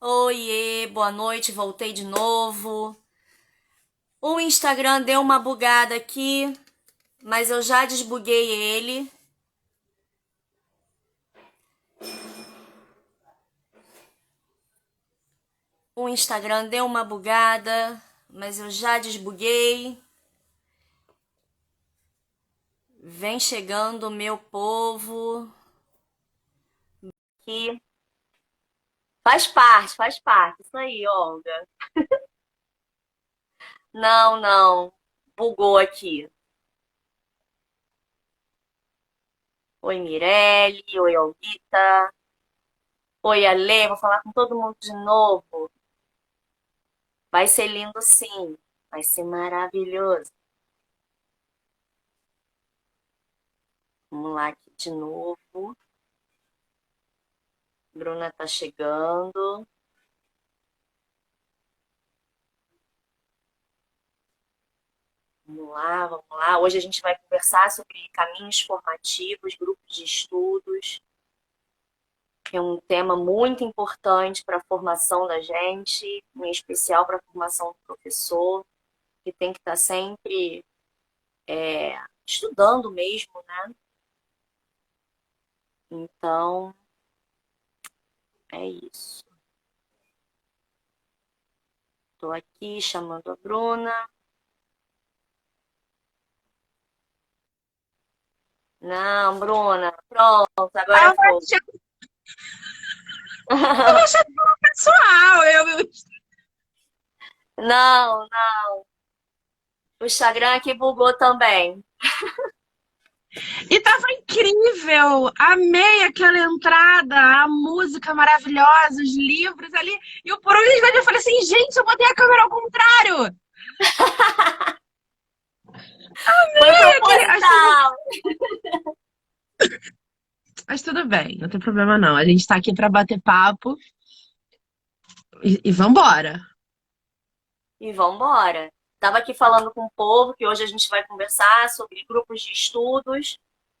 Oiê, boa noite, voltei de novo. O Instagram deu uma bugada aqui, mas eu já desbuguei ele. O Instagram deu uma bugada, mas eu já desbuguei. Vem chegando o meu povo aqui. Faz parte. Isso aí, Olga. Não, não. Bugou aqui. Oi, Mirelle. Oi, Olguita. Oi, Ale. Vou falar com todo mundo de novo. Vai ser lindo sim. Vai ser maravilhoso. Vamos lá aqui de novo. Bruna tá chegando. Vamos lá, vamos lá. Hoje a gente vai conversar sobre caminhos formativos, grupos de estudos, que é um tema muito importante para a formação da gente, em especial para a formação do professor, que tem que estar sempre estudando mesmo, né? Então, é isso. Estou aqui chamando a Bruna. Não, Bruna, pronto, agora Ah, foi. eu achei pessoal. Não, o Instagram aqui bugou também. E tava incrível. Amei aquela entrada, a música maravilhosa, os livros ali. E o por um instante eu falei assim, gente, eu botei a câmera ao contrário. Foi Amei aquele. proposital. Mas tudo bem, não tem problema não. A gente tá aqui pra bater papo e vambora. E vamos embora. Estava aqui falando com o povo que hoje a gente vai conversar sobre grupos de estudos,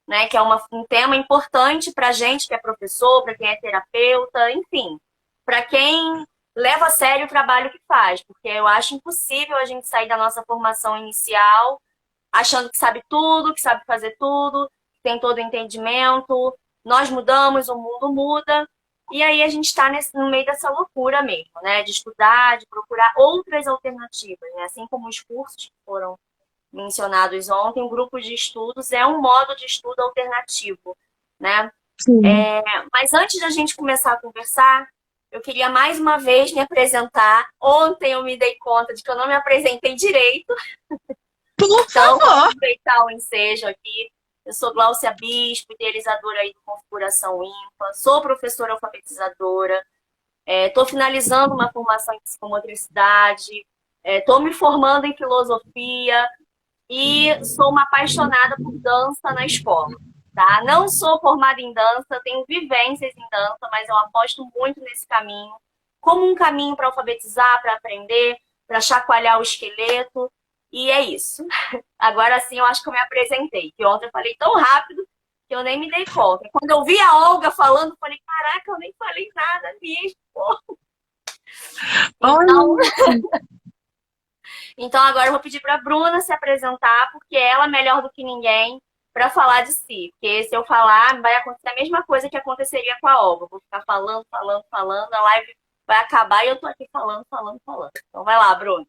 né? Que é um tema importante para a gente que é professor, para quem é terapeuta, enfim, para quem leva a sério o trabalho que faz, porque eu acho impossível a gente sair da nossa formação inicial achando que sabe tudo, que sabe fazer tudo, que tem todo o entendimento. Nós mudamos, o mundo muda. E aí a gente está no meio dessa loucura mesmo, né? De estudar, de procurar outras alternativas, né? Assim como os cursos que foram mencionados ontem, o grupo de estudos é um modo de estudo alternativo, né? Sim. Mas antes da gente começar a conversar, eu queria mais uma vez me apresentar. Ontem eu me dei conta de que eu não me apresentei direito, Por então, vou favor. aproveitar o ensejo aqui. Eu sou Gláucia Bispo, idealizadora aí do Configuração Ímpar, sou professora alfabetizadora, estou finalizando uma formação em psicomotricidade, estou me formando em filosofia e sou uma apaixonada por dança na escola. Tá? Não sou formada em dança, tenho vivências em dança, mas eu aposto muito nesse caminho, como um caminho para alfabetizar, para aprender, para chacoalhar o esqueleto, e é isso. Agora sim, eu acho que eu me apresentei. Que ontem eu falei tão rápido que eu nem me dei conta. Quando eu vi a Olga falando, eu falei, caraca, eu nem falei nada mesmo. Então, Olha. então agora eu vou pedir para a Bruna se apresentar, porque ela é melhor do que ninguém para falar de si. Porque se eu falar, vai acontecer a mesma coisa que aconteceria com a Olga. Eu vou ficar falando, falando, falando, a live vai acabar e eu tô aqui falando, falando, falando. Então vai lá, Bruna.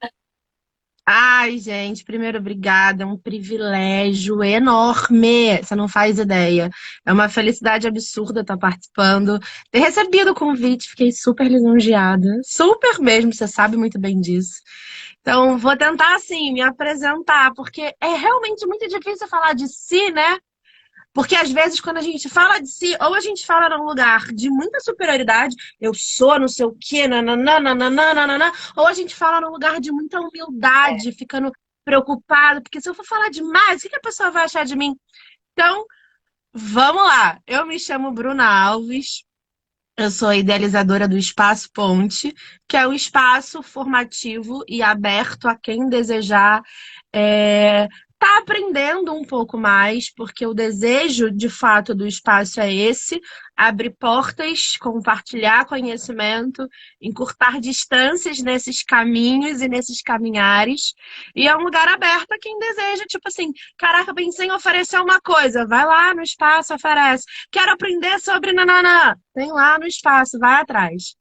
Ai, gente, primeiro, obrigada. É um privilégio enorme. Você não faz ideia. É uma felicidade absurda estar participando. Ter recebido o convite, fiquei super lisonjeada. Super mesmo, você sabe muito bem disso. Então, vou tentar, assim, me apresentar, porque é realmente muito difícil falar de si, né? Porque às vezes, quando a gente fala de si, ou a gente fala num lugar de muita superioridade, eu sou não sei o quê, nananana, ou a gente fala num lugar de muita É. humildade, ficando preocupado, porque se eu for falar demais, o que que a pessoa vai achar de mim? Então, vamos lá. Eu me chamo Bruna Alves, eu sou idealizadora do Espaço Ponte, que é um espaço formativo e aberto a quem desejar. é, está aprendendo um pouco mais, porque o desejo, de fato, do espaço é esse, abrir portas, compartilhar conhecimento, encurtar distâncias nesses caminhos e nesses caminhares, e é um lugar aberto a quem deseja, tipo assim, caraca, pensei em oferecer uma coisa, vai lá no espaço, oferece. Quero aprender sobre nananã, tem lá no espaço, vai atrás.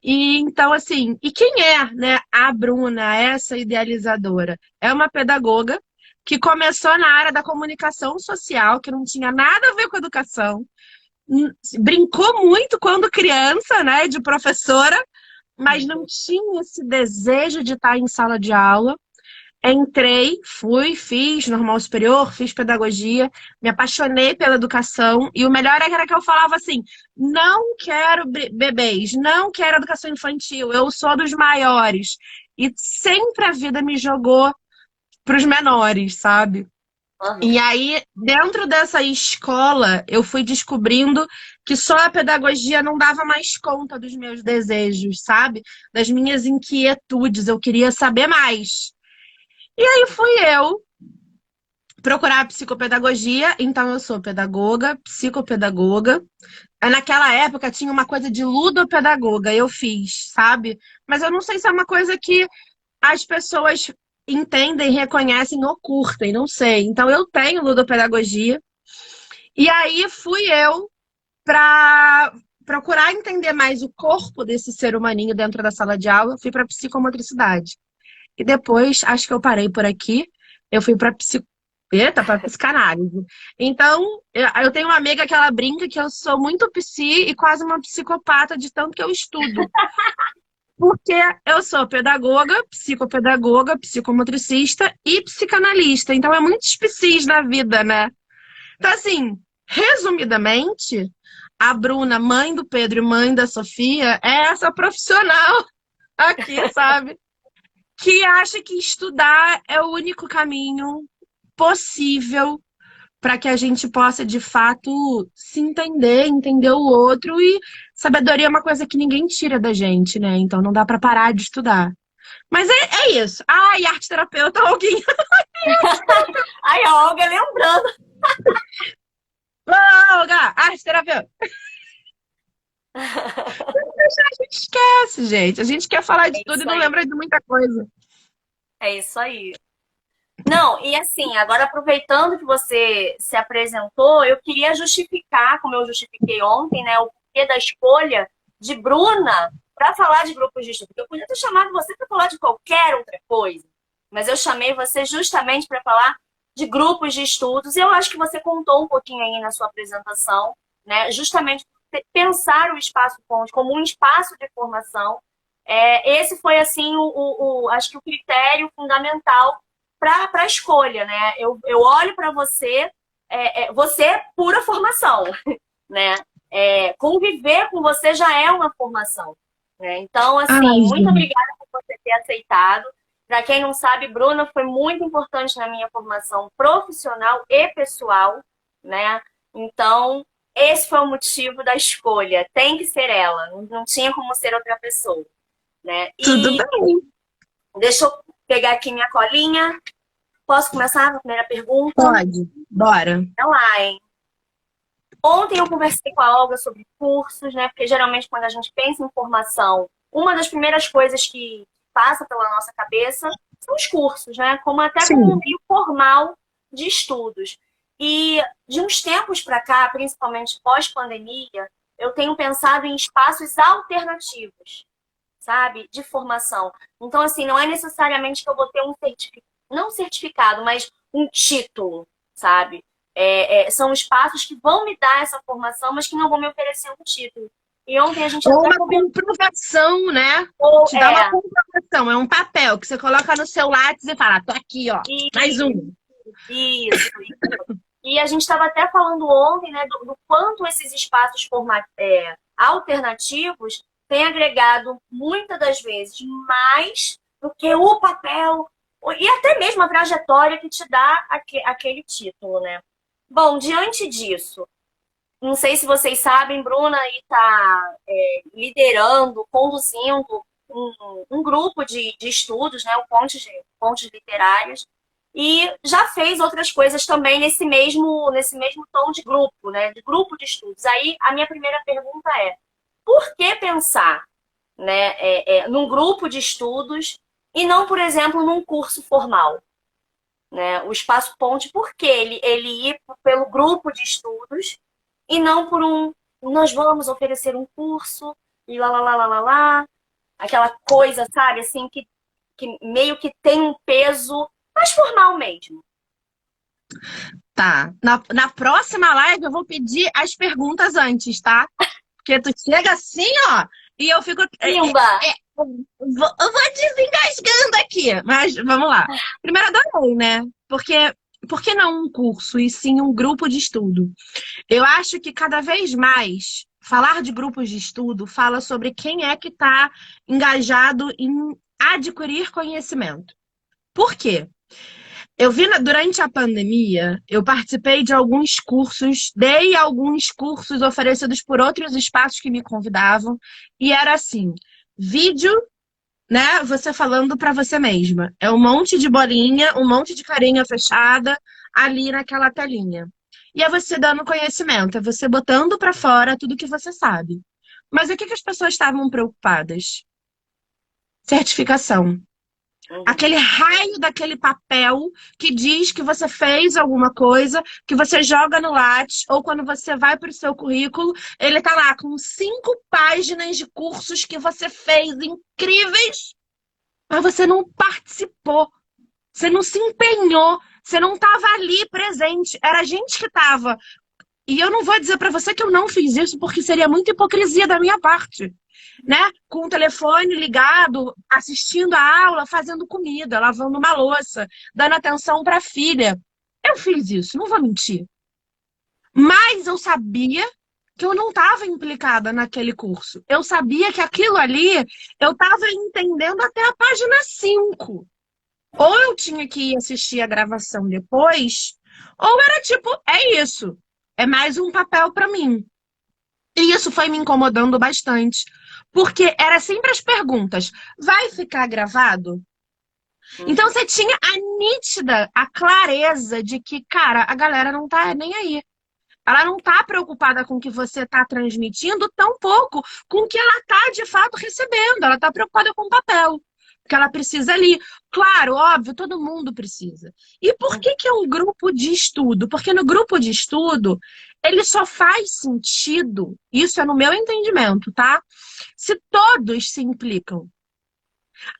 E então, assim, e quem é, né, a Bruna, essa idealizadora? É uma pedagoga que começou na área da comunicação social, que não tinha nada a ver com educação, brincou muito quando criança, né, de professora, mas não tinha esse desejo de estar em sala de aula. Entrei, fui, fiz normal superior, fiz pedagogia, me apaixonei pela educação e o melhor era que eu falava assim: não quero bebês, não quero educação infantil, eu sou dos maiores. E sempre a vida me jogou para os menores, sabe? Uhum. E aí, dentro dessa escola, eu fui descobrindo que só a pedagogia não dava mais conta dos meus desejos, sabe? Das minhas inquietudes, eu queria saber mais. E aí fui eu procurar psicopedagogia, então eu sou pedagoga, psicopedagoga. Naquela época tinha uma coisa de ludopedagoga, eu fiz, sabe? Mas eu não sei se é uma coisa que as pessoas entendem, reconhecem ou curtem, não sei. Então eu tenho ludopedagogia. E aí fui eu para procurar entender mais o corpo desse ser humaninho dentro da sala de aula, fui para psicomotricidade. E depois, acho que eu parei por aqui. Eu fui para Eita, para psicanálise. Então, eu tenho uma amiga que ela brinca que eu sou muito psi e quase uma psicopata de tanto que eu estudo. Porque eu sou pedagoga, psicopedagoga, psicomotricista e psicanalista. Então, é muitos psis na vida, né? Então, assim, resumidamente, a Bruna, mãe do Pedro e mãe da Sofia, é essa profissional aqui, sabe? Que acha que estudar é o único caminho possível para que a gente possa, de fato, se entender, entender o outro. E sabedoria é uma coisa que ninguém tira da gente, né? Então não dá para parar de estudar. Mas é isso. Ai, arte terapeuta, alguém. Aí a Olga lembrando. Olga, arte terapeuta. A gente esquece, gente. A gente quer falar de É tudo e isso não aí. lembra de muita coisa. É isso aí. Não, e assim, agora aproveitando que você se apresentou, eu queria justificar, como eu justifiquei ontem, né, o porquê da escolha de Bruna para falar de grupos de estudo. Porque eu podia ter chamado você para falar de qualquer outra coisa, mas eu chamei você justamente para falar de grupos de estudos. E eu acho que você contou um pouquinho aí na sua apresentação, né, justamente pensar o espaço Ponte como um espaço de formação. Esse foi, assim, acho que o critério fundamental para a escolha, né? Eu olho para você, você é pura formação, né? Conviver com você já é uma formação, né? Então, Ai, assim, muito gente. obrigada por você ter aceitado. Para quem não sabe, Bruna foi muito importante na minha formação profissional e pessoal, né? Então, esse foi o motivo da escolha. Tem que ser ela, não tinha como ser outra pessoa, né? Tudo E bem. deixa eu pegar aqui minha colinha. Posso começar com a primeira pergunta? Pode. Bora. Então lá, hein? Ontem eu conversei com a Olga sobre cursos, né? Porque geralmente quando a gente pensa em formação, uma das primeiras coisas que passa pela nossa cabeça são os cursos, né? Até como um Sim. meio formal de estudos. E de uns tempos para cá, principalmente pós-pandemia, eu tenho pensado em espaços alternativos, sabe? De formação. Então, assim, não é necessariamente que eu vou ter um certificado, não certificado, mas um título, sabe? São espaços que vão me dar essa formação, mas que não vão me oferecer um título. E ontem a gente Ou até uma comentou, comprovação, né? Te dá uma é, comprovação, é um papel que você coloca no seu lápis e fala, tô aqui, ó, mais um. isso. E a gente estava até falando ontem, né, do quanto esses espaços alternativos têm agregado, muitas das vezes, mais do que o papel e até mesmo a trajetória que te dá aquele título, né? Bom, diante disso, não sei se vocês sabem, Bruna está liderando, conduzindo um grupo de estudos, né, o Pontes Literárias, e já fez outras coisas também nesse mesmo tom de grupo, né? De grupo de estudos. Aí a minha primeira pergunta é: por que pensar, né, num grupo de estudos e não, por exemplo, num curso formal? Né? O Espaço Ponte, por que ele ir pelo grupo de estudos e não por nós vamos oferecer um curso e lá, lá, lá, lá, lá, lá, aquela coisa, sabe, assim, que meio que tem um peso mais formal mesmo. Tá. Na próxima live eu vou pedir as perguntas antes, tá? Porque tu chega assim, ó, e eu fico. Pimba! Eu vou desengasgando aqui, mas vamos lá. Primeiro, adorei, né? Porque por que não um curso e sim um grupo de estudo? Eu acho que cada vez mais falar de grupos de estudo fala sobre quem é que está engajado em adquirir conhecimento. Por quê? Eu vi durante a pandemia, eu participei de alguns cursos, dei alguns cursos oferecidos por outros espaços que me convidavam, e era assim, vídeo, né, você falando para você mesma. É um monte de bolinha, um monte de carinha fechada ali naquela telinha. E é você dando conhecimento, é você botando para fora tudo que você sabe. Mas o que que as pessoas estavam preocupadas? Certificação. Uhum. Aquele raio daquele papel que diz que você fez alguma coisa, que você joga no Lattes, ou quando você vai para o seu currículo, ele tá lá com 5 páginas de cursos que você fez incríveis, mas você não participou, você não se empenhou, você não estava ali presente. Era a gente que estava. E eu não vou dizer para você que eu não fiz isso, porque seria muita hipocrisia da minha parte, né? Com o telefone ligado, assistindo a aula, fazendo comida, lavando uma louça, dando atenção para a filha. Eu fiz isso, não vou mentir. Mas eu sabia que eu não estava implicada naquele curso. Eu sabia que aquilo ali eu estava entendendo até a página 5. Ou eu tinha que ir assistir a gravação depois, ou era tipo, é isso. É mais um papel para mim. E isso foi me incomodando bastante. Porque era sempre as perguntas: vai ficar gravado? Então Uhum. você tinha a nítida, a clareza de que, cara, a galera não tá nem aí. Ela não tá preocupada com o que você tá transmitindo, tampouco com o que ela tá de fato recebendo. Ela tá preocupada com o papel. Porque ela precisa ali. Claro, óbvio, todo mundo precisa. E por que que é um grupo de estudo? Porque no grupo de estudo, ele só faz sentido, isso é no meu entendimento, tá? Se todos se implicam.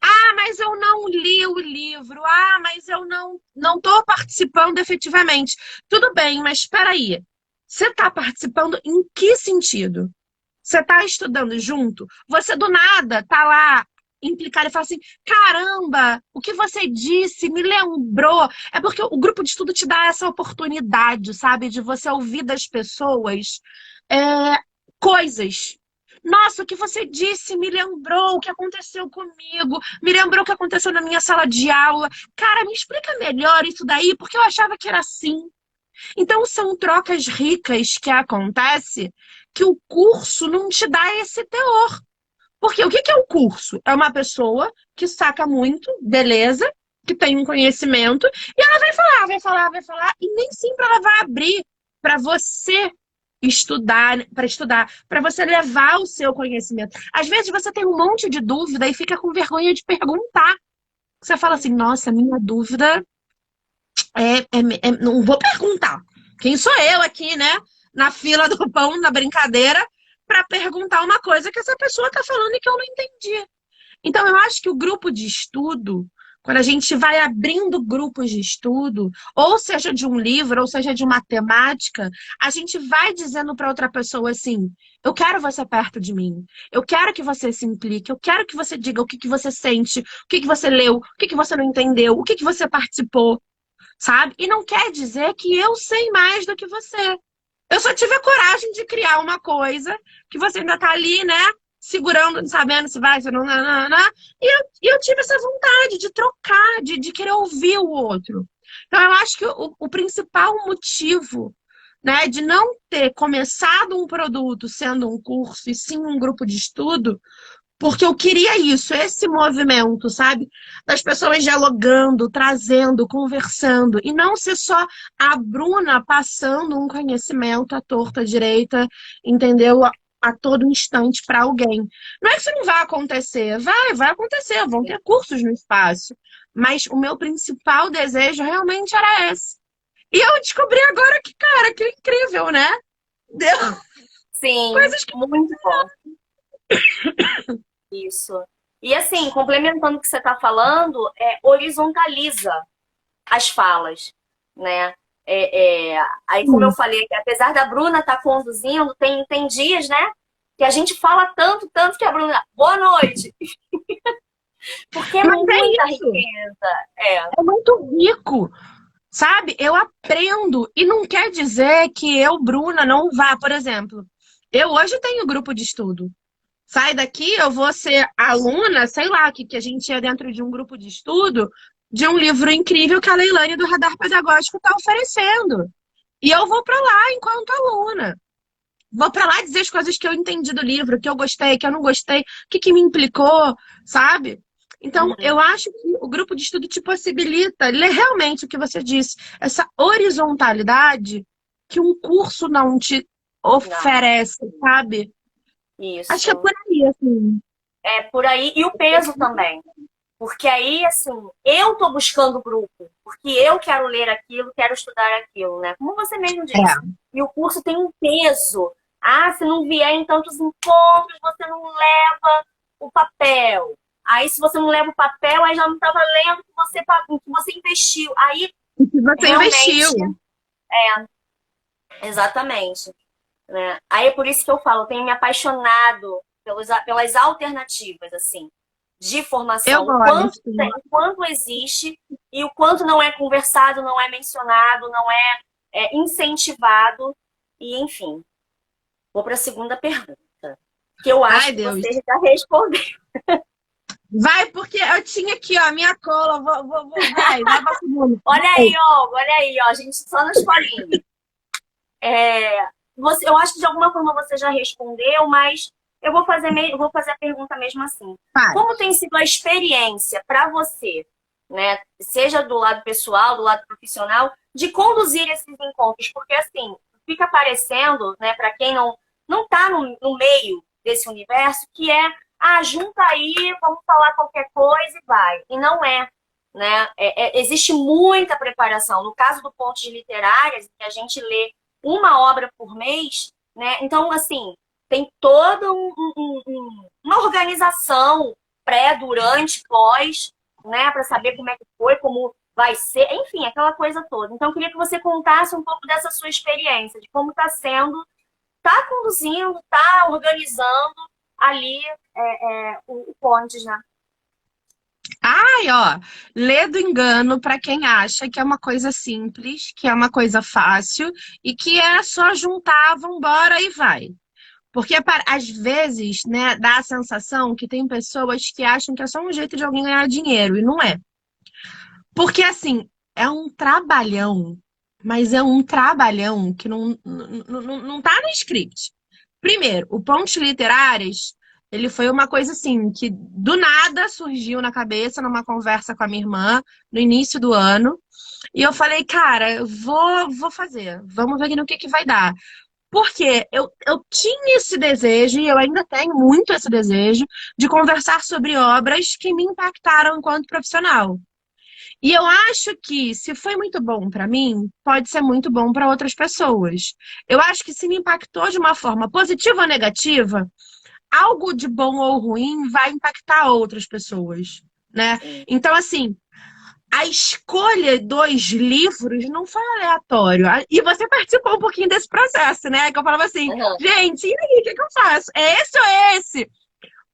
Ah, mas eu não li o livro. Ah, mas eu não estou participando efetivamente. Tudo bem, mas espera aí. Você está participando em que sentido? Você está estudando junto? Você do nada está lá implicado e fala assim: caramba, o que você disse me lembrou. É porque o grupo de estudo te dá essa oportunidade, sabe, de você ouvir das pessoas é, coisas. Nossa, o que você disse me lembrou o que aconteceu comigo, me lembrou o que aconteceu na minha sala de aula. Cara, me explica melhor isso daí, porque eu achava que era assim. Então, são trocas ricas que acontece que o curso não te dá esse teor. Porque o que que é o curso? É uma pessoa que saca muito, beleza, que tem um conhecimento, e ela vai falar, vai falar, vai falar, e nem sempre ela vai abrir para você estudar, para você levar o seu conhecimento. Às vezes você tem um monte de dúvida e fica com vergonha de perguntar. Você fala assim, nossa, minha dúvida não vou perguntar. Quem sou eu aqui, né? Na fila do pão, na brincadeira, para perguntar uma coisa que essa pessoa está falando e que eu não entendi. Então, eu acho que o grupo de estudo, quando a gente vai abrindo grupos de estudo, ou seja de um livro, ou seja de uma temática, a gente vai dizendo para outra pessoa assim: eu quero você perto de mim, eu quero que você se implique, eu quero que você diga o que que você sente, o que que você leu, o que que você não entendeu, o que que você participou, sabe? E não quer dizer que eu sei mais do que você. Eu só tive a coragem de criar uma coisa que você ainda tá ali, né? Segurando, não sabendo se vai, se não, e eu tive essa vontade de trocar, de querer ouvir o outro. Então, eu acho que o principal motivo, né, de não ter começado um produto sendo um curso e sim um grupo de estudo, Porque eu queria isso, esse movimento, sabe? Das pessoas dialogando, trazendo, conversando. E não ser só a Bruna passando um conhecimento à torta à direita, entendeu? A todo instante para alguém. Não é que isso não vai acontecer, vai acontecer, vão ter cursos no espaço. Mas o meu principal desejo realmente era esse. E eu descobri agora que, cara, que incrível, né? Deu Sim, coisas que. muito bom. Isso. E assim, complementando o que você está falando, horizontaliza as falas, né? Aí, como eu falei, apesar da Bruna estar conduzindo, tem dias, né? Que a gente fala tanto, tanto que a Bruna, boa noite, porque é Mas é muita isso, riqueza. É. é muito rico. Sabe? Eu aprendo. E não quer dizer que eu, Bruna, não vá. Por exemplo, eu hoje tenho grupo de estudo. Sai daqui, eu vou ser aluna, sei lá, que a gente é dentro de um grupo de estudo de um livro incrível que a Leilane do Radar Pedagógico está oferecendo. E eu vou para lá enquanto aluna. Vou para lá dizer as coisas que eu entendi do livro, que eu gostei, que eu não gostei, o que me implicou, sabe? Então, Uhum. eu acho que o grupo de estudo te possibilita ler realmente o que você disse, essa horizontalidade que um curso não te Não, oferece, sabe? Acho que é isso. por aí, assim. É por aí. E o peso também. Porque aí, assim, eu estou buscando o grupo, porque eu quero ler aquilo, quero estudar aquilo, né? Como você mesmo disse. É. E o curso tem um peso. Ah, se não vier em tantos encontros, você não leva o papel. Aí, se você não leva o papel, aí já não está valendo o que você, o que você investiu. Aí, O que você investiu. realmente, exatamente. Né? Aí é por isso que eu falo, eu tenho me apaixonado pelas alternativas, assim, de Eu formação, gosto. o quanto existe e o quanto não é conversado, não é mencionado, não incentivado, e enfim. Vou para a segunda pergunta, que eu acho Ai, que Deus. você já respondeu. Vai, porque eu tinha aqui, ó, a minha cola. Vai pra segunda. Olha aí, ó, a gente só nas colinhas. Eu acho que de alguma forma você já respondeu, mas eu vou fazer a pergunta mesmo assim. Vai. Como tem sido a experiência para você, né? Seja do lado pessoal, do lado profissional, de conduzir esses encontros? Porque assim, fica parecendo, né, para quem não está no meio desse universo, que junta aí, vamos falar qualquer coisa e vai. E não é. Né? Existe muita preparação. No caso do Pontos Literárias, que a gente lê uma obra por mês, né? Então, assim, tem toda uma organização pré, durante, pós, né? Para saber como é que foi, como vai ser, enfim, aquela coisa toda. Então, eu queria que você contasse um pouco dessa sua experiência, de como está sendo, está conduzindo, está organizando ali o Pontes, né? Ai, ó, lê do engano para quem acha que é uma coisa simples, que é uma coisa fácil e que é só juntar, vambora e vai. Porque às vezes, né, dá a sensação que tem pessoas que acham que é só um jeito de alguém ganhar dinheiro, e não é. Porque assim, é um trabalhão, mas é um trabalhão que não tá no script. Primeiro, o Pontes Literárias, ele foi uma coisa assim, que do nada surgiu na cabeça numa conversa com a minha irmã no início do ano. E eu falei, cara, eu vou fazer, vamos ver no que vai dar. Porque eu tinha esse desejo, e eu ainda tenho muito esse desejo, de conversar sobre obras que me impactaram enquanto profissional. E eu acho que se foi muito bom para mim, pode ser muito bom para outras pessoas. Eu acho que se me impactou de uma forma positiva ou negativa, algo de bom ou ruim vai impactar outras pessoas, né? Então, assim, a escolha dos livros não foi aleatório. E você participou um pouquinho desse processo, né? Que eu falava assim, Uhum. gente, e aí, o que eu faço? É esse ou é esse?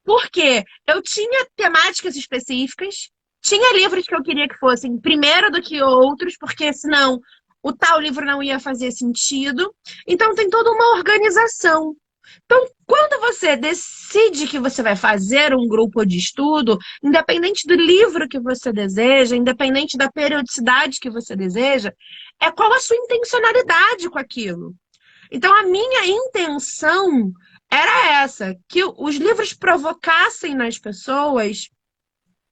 Porque eu tinha temáticas específicas, tinha livros que eu queria que fossem primeiro do que outros, porque senão o tal livro não ia fazer sentido. Então tem toda uma organização. Então, quando você decide que você vai fazer um grupo de estudo, independente do livro que você deseja, independente da periodicidade que você deseja, é qual a sua intencionalidade com aquilo. Então, a minha intenção era essa, que os livros provocassem nas pessoas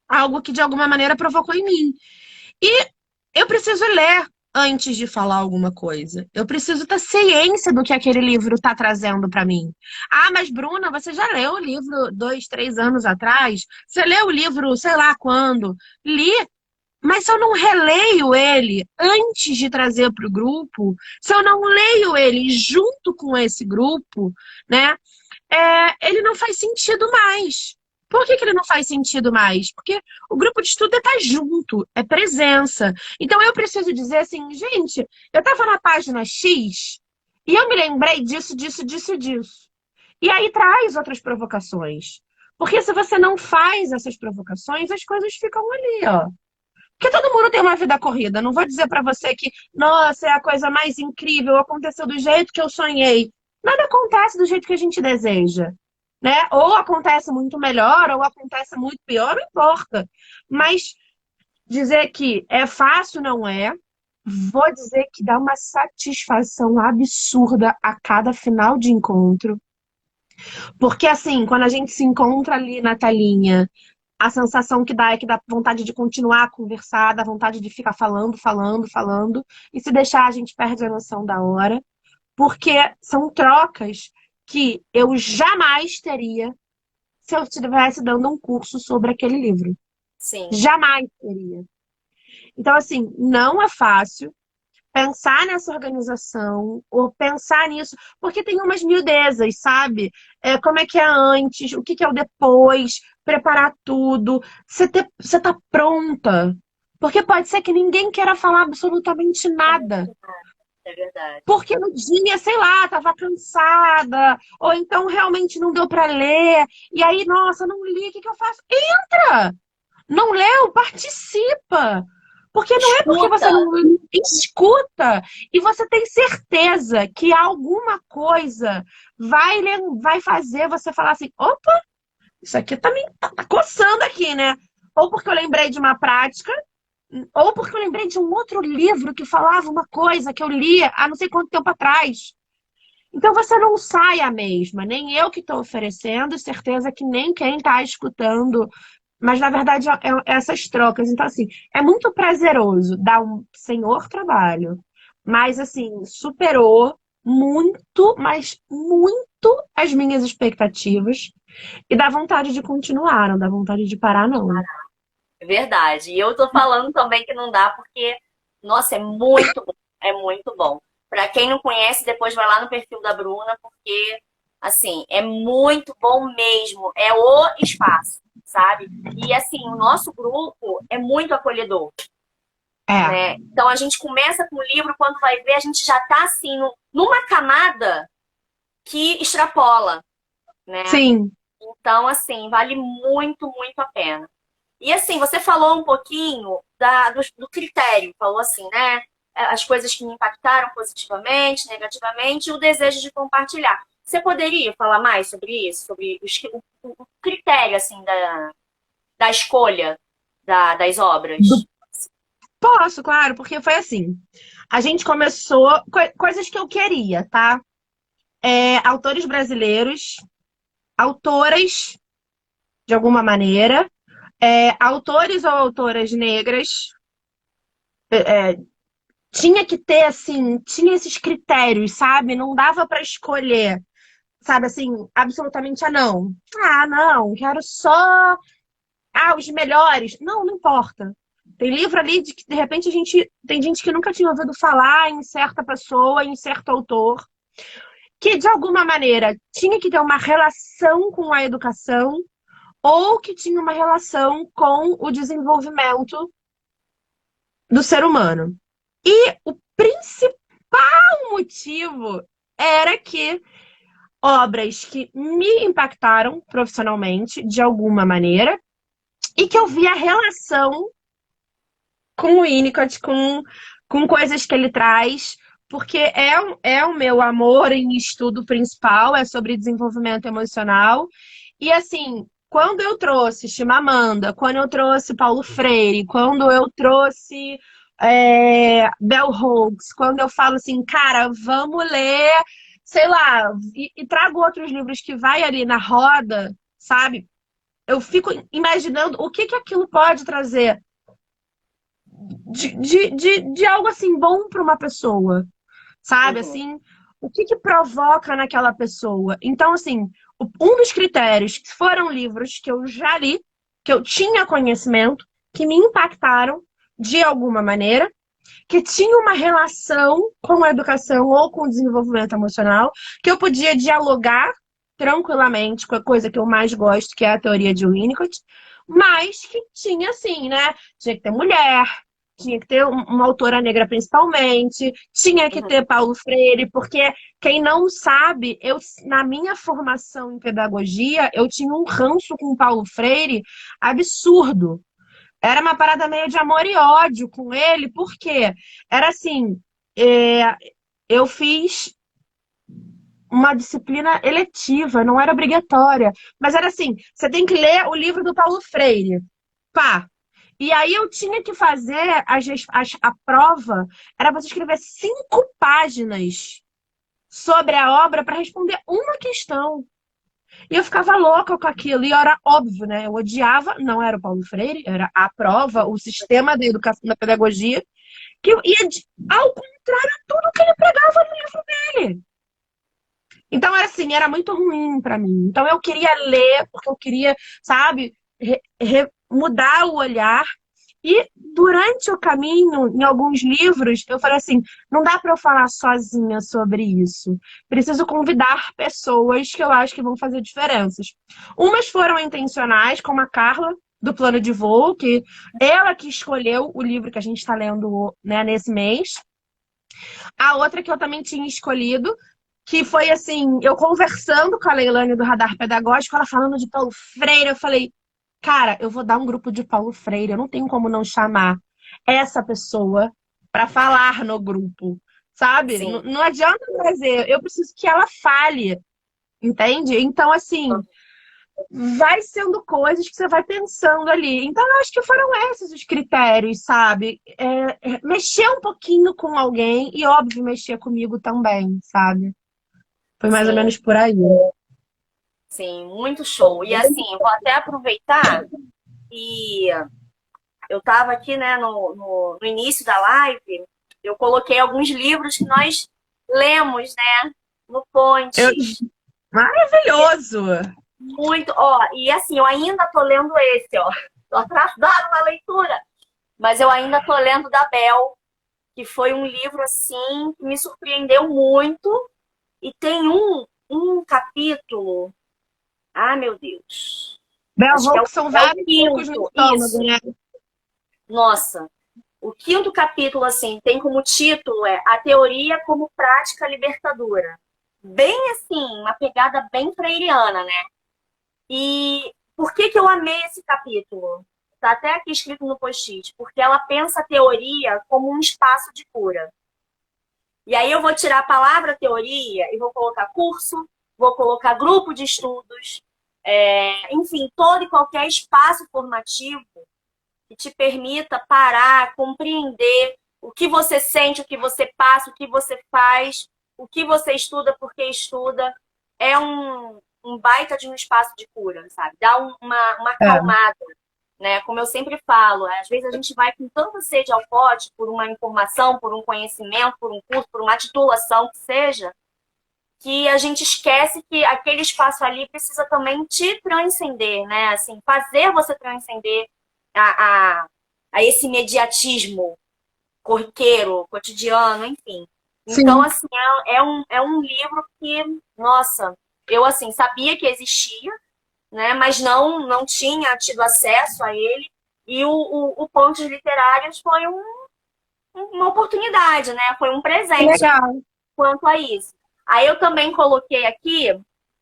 algo que de alguma maneira provocou em mim. E eu preciso ler antes de falar alguma coisa. Eu preciso ter ciência do que aquele livro está trazendo para mim. Ah, mas Bruna, você já leu o livro 2, 3 anos atrás? Você leu o livro, sei lá quando? Li, mas se eu não releio ele antes de trazer para o grupo, se eu não leio ele junto com esse grupo, né? Ele não faz sentido mais. Por que ele não faz sentido mais? Porque o grupo de estudo é estar junto, é presença. Então eu preciso dizer assim, gente, eu estava na página X e eu me lembrei disso, disso, disso, disso. E aí traz outras provocações. Porque se você não faz essas provocações, as coisas ficam ali, ó. Porque todo mundo tem uma vida corrida. Não vou dizer pra você que, nossa, é a coisa mais incrível, aconteceu do jeito que eu sonhei. Nada acontece do jeito que a gente deseja, né? Ou acontece muito melhor, ou acontece muito pior, não importa. Mas dizer que é fácil não é. Vou dizer que dá uma satisfação absurda a cada final de encontro. Porque assim, quando a gente se encontra ali na telinha, a sensação que dá é que dá vontade de continuar a conversar, dá vontade de ficar falando, falando, falando. E se deixar, a gente perde a noção da hora. Porque são trocas que eu jamais teria se eu estivesse dando um curso sobre aquele livro. Sim, Jamais teria. Então, assim, não é fácil pensar nessa organização ou pensar nisso, porque tem umas miudezas, sabe? Como é que é antes, o que que é o depois, preparar tudo, você tá pronta. Porque pode ser que ninguém queira falar absolutamente nada. é verdade. Porque no dia, sei lá, tava cansada, ou então realmente não deu para ler, e aí, nossa, não li, o que que eu faço? Entra! Não leu? Participa! Porque não é porque você Escuta, não escuta e você tem certeza que alguma coisa vai fazer você falar assim: opa, isso aqui tá coçando aqui, né? Ou porque eu lembrei de uma prática, ou porque eu lembrei de um outro livro que falava uma coisa que eu lia há não sei quanto tempo atrás. Então você não sai a mesma, nem eu que estou oferecendo, certeza que nem quem está escutando, mas na verdade essas trocas. Então, assim, é muito prazeroso dar um senhor trabalho, mas assim, superou muito, mas muito as minhas expectativas e dá vontade de continuar, não dá vontade de parar, não. é verdade. E eu tô falando também que não dá porque, nossa, é muito bom. É muito bom. Pra quem não conhece, depois vai lá no perfil da Bruna, porque, assim, é muito bom mesmo. É o espaço, sabe? E, assim, o nosso grupo é muito acolhedor, É, né? Então, a gente começa com o livro, quando vai ver, a gente já tá, assim, numa camada que extrapola, né? sim. Então, assim, vale muito, muito a pena. E assim, você falou um pouquinho do critério, falou assim, né? As coisas que me impactaram positivamente, negativamente, e o desejo de compartilhar. Você poderia falar mais sobre isso? Sobre o critério, assim, da escolha das obras? Posso, claro, porque foi assim. A gente começou coisas que eu queria, tá? Autores brasileiros, autoras, de alguma maneira, autores ou autoras negras. Tinha que ter, assim, tinha esses critérios, sabe? Não dava para escolher, sabe, assim, absolutamente não. Ah, não, quero só os melhores. Não, não importa. Tem livro ali de que, de repente, tem gente que nunca tinha ouvido falar em certa pessoa, em certo autor, que de alguma maneira tinha que ter uma relação com a educação ou que tinha uma relação com o desenvolvimento do ser humano. E o principal motivo era que obras que me impactaram profissionalmente de alguma maneira e que eu via relação com o Winnicott, com coisas que ele traz, porque é o meu amor em estudo principal, é sobre desenvolvimento emocional. E assim, quando eu trouxe Chimamanda, quando eu trouxe Paulo Freire, quando eu trouxe Bell Hooks, quando eu falo assim, cara, vamos ler, sei lá, e trago outros livros que vai ali na roda, sabe? Eu fico imaginando o que que aquilo pode trazer de algo assim bom para uma pessoa, sabe? Uhum, Assim, o que que provoca naquela pessoa? Então, assim, um dos critérios foram livros que eu já li, que eu tinha conhecimento, que me impactaram de alguma maneira, que tinha uma relação com a educação ou com o desenvolvimento emocional, que eu podia dialogar tranquilamente com a coisa que eu mais gosto, que é a teoria de Winnicott, mas que tinha assim, né? Tinha que ter mulher, tinha que ter uma autora negra principalmente, tinha que uhum. ter Paulo Freire, porque quem não sabe, eu na minha formação em pedagogia, eu tinha um ranço com Paulo Freire absurdo. Era uma parada meio de amor e ódio com ele, porque era assim, é, eu fiz uma disciplina eletiva, não era obrigatória, mas era assim, você tem que ler o livro do Paulo Freire, pá. E aí eu tinha que fazer a prova, era você escrever 5 páginas sobre a obra para responder uma questão. E eu ficava louca com aquilo. E era óbvio, né? Eu odiava, não era o Paulo Freire, era a prova, o sistema da educação, da pedagogia, que eu ia ao contrário de tudo que ele pregava no livro dele. Então, era assim, era muito ruim para mim. Então, eu queria ler, porque eu queria, sabe, mudar o olhar. E durante o caminho, em alguns livros, eu falei assim: não dá para eu falar sozinha sobre isso. Preciso convidar pessoas que eu acho que vão fazer diferenças. Umas foram intencionais, como a Carla, do Plano de Voo, que ela que escolheu o livro que a gente está lendo, né, nesse mês. A outra que eu também tinha escolhido, que foi assim, eu conversando com a Leilane do Radar Pedagógico, ela falando de Paulo Freire, eu falei, cara, eu vou dar um grupo de Paulo Freire, eu não tenho como não chamar essa pessoa para falar no grupo, sabe? Sim. Não adianta trazer, eu preciso que ela fale, entende? Então, assim, vai sendo coisas que você vai pensando ali. Então, eu acho que foram esses os critérios, sabe? Mexer um pouquinho com alguém e, óbvio, mexer comigo também, sabe? Foi mais ou Sim, menos por aí. sim, muito show. E assim, eu vou até aproveitar e eu estava aqui, né, no início da live, eu coloquei alguns livros que nós lemos, né, no Eu... Pontes. Maravilhoso! Muito, ó, e assim, eu ainda tô lendo esse, ó. Tô atrasada na leitura, mas eu ainda tô lendo da Bel, que foi um livro assim que me surpreendeu muito e tem um capítulo, ah, meu Deus. Bell Acho que Hooks são é o vários sucos no quinto, estômago, isso. né? Nossa, o quinto capítulo, assim, tem como título A Teoria como Prática Libertadora. Bem assim, uma pegada bem freiriana, né? E por que que eu amei esse capítulo? Está até aqui escrito no post-it. Porque ela pensa a teoria como um espaço de cura. E aí eu vou tirar a palavra teoria e vou colocar curso, vou colocar grupo de estudos, enfim, todo e qualquer espaço formativo que te permita parar, compreender o que você sente, o que você passa, o que você faz, o que você estuda, porque estuda. É um baita de um espaço de cura, sabe? Dá uma É. acalmada, né? Como eu sempre falo, às vezes a gente vai com tanta sede ao pote por uma informação, por um conhecimento, por um curso, por uma titulação que seja, que a gente esquece que aquele espaço ali precisa também te transcender, né? Assim, fazer você transcender a, a, a esse imediatismo corriqueiro, cotidiano, enfim. Então, Sim, assim, é um livro que, nossa, eu, assim, sabia que existia, né? Mas não tinha tido acesso a ele. E o Pontos Literários foi uma oportunidade, né? Foi um que presente legal. quanto a isso. Aí eu também coloquei aqui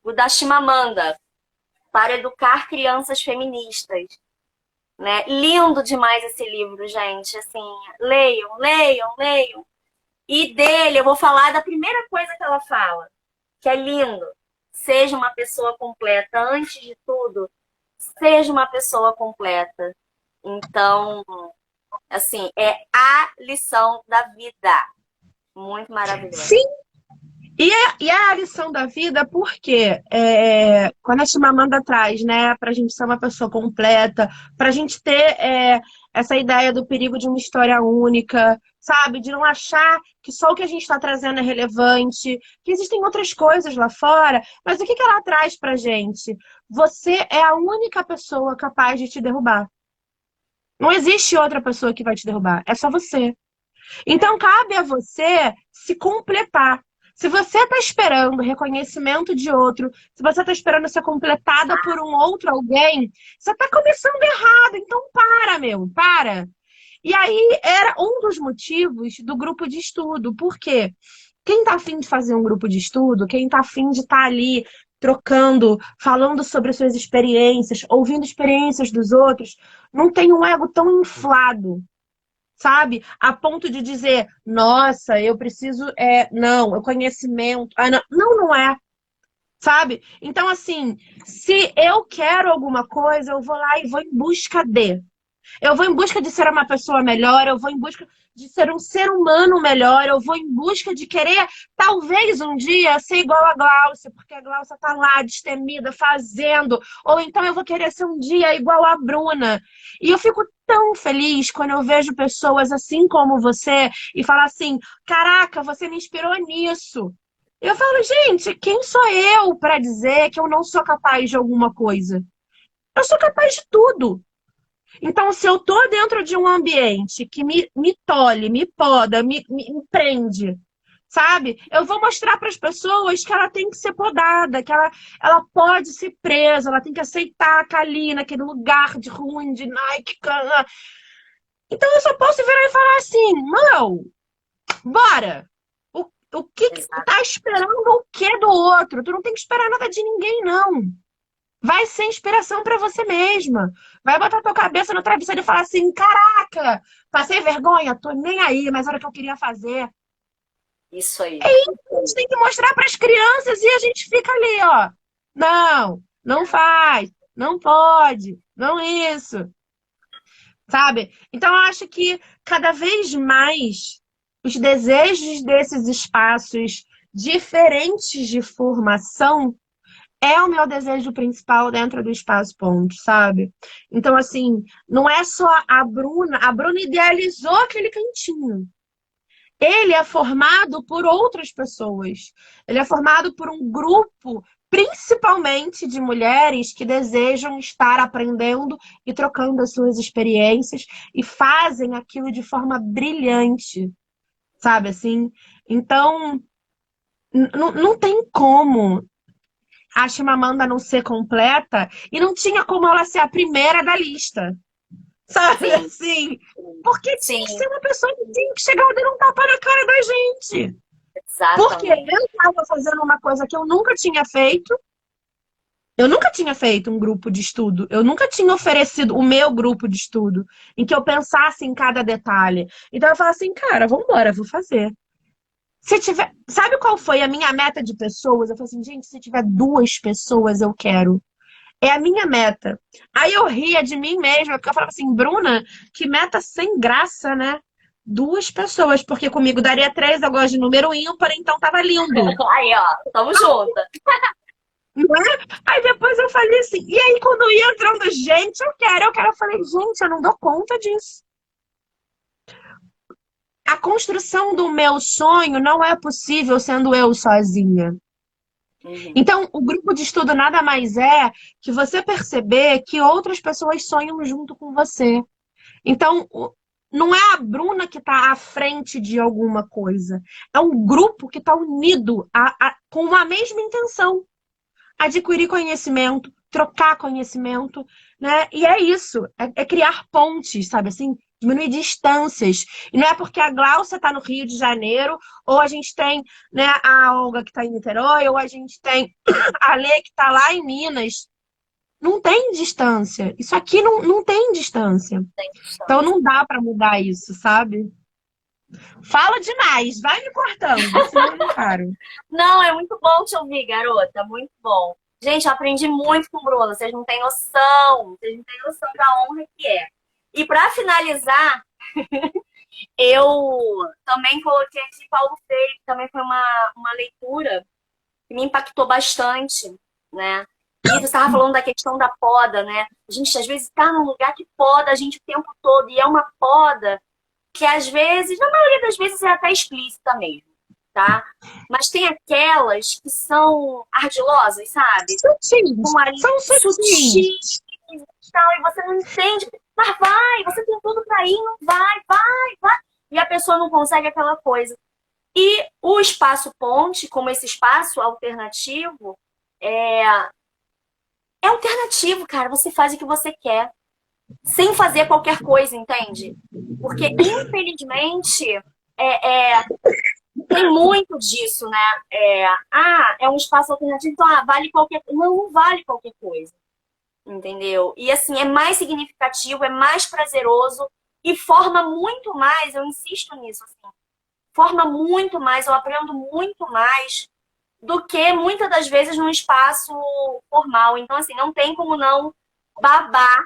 o da Chimamanda, para educar crianças feministas, né? Lindo demais esse livro, gente. Assim, leiam, leiam, leiam. E dele, eu vou falar da primeira coisa que ela fala, que é lindo. Seja uma pessoa completa. Antes de tudo, seja uma pessoa completa. Então, assim, é a lição da vida. Muito maravilhosa. Sim, E a lição da vida, porque quando a Chimamanda traz, né, para a gente ser uma pessoa completa, para a gente ter essa ideia do perigo de uma história única, sabe? De não achar que só o que a gente está trazendo é relevante, que existem outras coisas lá fora, mas o que que ela traz para gente? Você é a única pessoa capaz de te derrubar. Não existe outra pessoa que vai te derrubar, é só você. Então, cabe a você se completar. Se você está esperando reconhecimento de outro, se você está esperando ser completada por um outro alguém, você está começando errado. Então, para, meu, para. E aí, era um dos motivos do grupo de estudo. Por quê? Quem está afim de fazer um grupo de estudo, quem está afim de estar ali trocando, falando sobre suas experiências, ouvindo experiências dos outros, não tem um ego tão inflado, sabe? A ponto de dizer, nossa, eu preciso, não, é conhecimento. Ah, não, não, não é, sabe? Então, assim, se eu quero alguma coisa, eu vou lá e vou em busca de. Eu vou em busca de ser uma pessoa melhor, eu vou em busca de ser um ser humano melhor, eu vou em busca de querer, talvez um dia, ser igual a Gláucia, porque a Gláucia tá lá, destemida, fazendo. Ou então eu vou querer ser um dia igual a Bruna. E eu fico tão feliz quando eu vejo pessoas assim como você e falar assim: caraca, você me inspirou nisso. Eu falo, gente, quem sou eu para dizer que eu não sou capaz de alguma coisa? Eu sou capaz de tudo. Então, se eu tô dentro de um ambiente que me tolhe, me poda, me prende, sabe? Eu vou mostrar para as pessoas que ela tem que ser podada, que ela pode ser presa, ela tem que aceitar a ali naquele lugar de ruim, de Nike. Então, eu só posso virar e falar assim: não, bora! O que que tu Exato. tá esperando o que do outro? Tu não tem que esperar nada de ninguém, não. Vai ser inspiração para você mesma. Vai botar tua cabeça no travesseiro e falar assim: caraca, passei vergonha, tô nem aí, mas era o que eu queria fazer. Isso É aí. isso que a gente tem que mostrar para as crianças e a gente fica ali, ó. Não, não faz, não pode, não isso, sabe? Então eu acho que cada vez mais os desejos desses espaços diferentes de formação é o meu desejo principal dentro do Espaço Ponte, sabe? Então, assim, não é só a Bruna idealizou aquele cantinho. Ele é formado por outras pessoas. Ele é formado por um grupo, principalmente de mulheres que desejam estar aprendendo e trocando as suas experiências e fazem aquilo de forma brilhante, sabe assim? Então, não tem como a Chimamanda não ser completa e não tinha como ela ser a primeira da lista. Sabe Sim, assim? Porque tinha que sim, ser uma pessoa que tinha que chegar dando um tapa na cara da gente. Porque exatamente. eu estava fazendo uma coisa que eu nunca tinha feito. Eu nunca tinha feito um grupo de estudo. Eu nunca tinha oferecido o meu grupo de estudo em que eu pensasse em cada detalhe. Então eu falo assim, cara, vamos embora, vou fazer. Se tiver, sabe qual foi a minha meta de pessoas? Eu falei assim, gente, se tiver 2 pessoas, eu quero. É a minha meta. Aí eu ria de mim mesma, porque eu falava assim, Bruna, que meta sem graça, né? 2 pessoas, porque comigo daria 3, eu gosto de número ímpar, então tava lindo. Aí, ó, tamo junto. Não é? Aí depois eu falei assim, e aí quando ia entrando gente, eu quero. Eu falei, gente, eu não dou conta disso. A construção do meu sonho não é possível sendo eu sozinha. Uhum. Então, o grupo de estudo nada mais é que você perceber que outras pessoas sonham junto com você. Então, não é a Bruna que está à frente de alguma coisa. É um grupo que está unido com uma mesma intenção. Adquirir conhecimento, trocar conhecimento, né? E é isso. É criar pontes, sabe assim? Diminuir distâncias. E não é porque a Gláucia está no Rio de Janeiro, ou a gente tem, né, a Olga que está em Niterói, ou a gente tem a Lê que está lá em Minas. Não tem distância. Isso aqui não tem distância. Sem Então distância. não dá para mudar isso, sabe? Fala demais, vai me cortando, senão eu não paro. Não, é muito bom te ouvir, garota. Muito bom. Gente, eu aprendi muito com o Bruno. Vocês não têm noção. Vocês não têm noção da honra que é. E para finalizar, Eu também coloquei aqui Paulo Freire, que também foi uma leitura que me impactou bastante, né? E você estava falando da questão da poda, né? A gente às vezes está num lugar que poda a gente o tempo todo, e é uma poda que às vezes, na maioria das vezes, é até explícita mesmo, tá? Mas tem aquelas que são ardilosas, sabe? Sutis, Com ali são sutis. sutis e tal, e você não entende. Mas vai, você tem tudo para ir, não vai, vai, vai. E a pessoa não consegue aquela coisa. E o espaço ponte, como esse espaço alternativo, é, é alternativo, cara. Você faz o que você quer, sem fazer qualquer coisa, entende? Porque, infelizmente, é, tem muito disso, né? É um espaço alternativo, então vale qualquer coisa. Não, não vale qualquer coisa, entendeu? E assim, é mais significativo, é mais prazeroso e forma muito mais, eu insisto nisso, assim, forma muito mais, eu aprendo muito mais do que muitas das vezes num espaço formal. Então, assim, não tem como não babar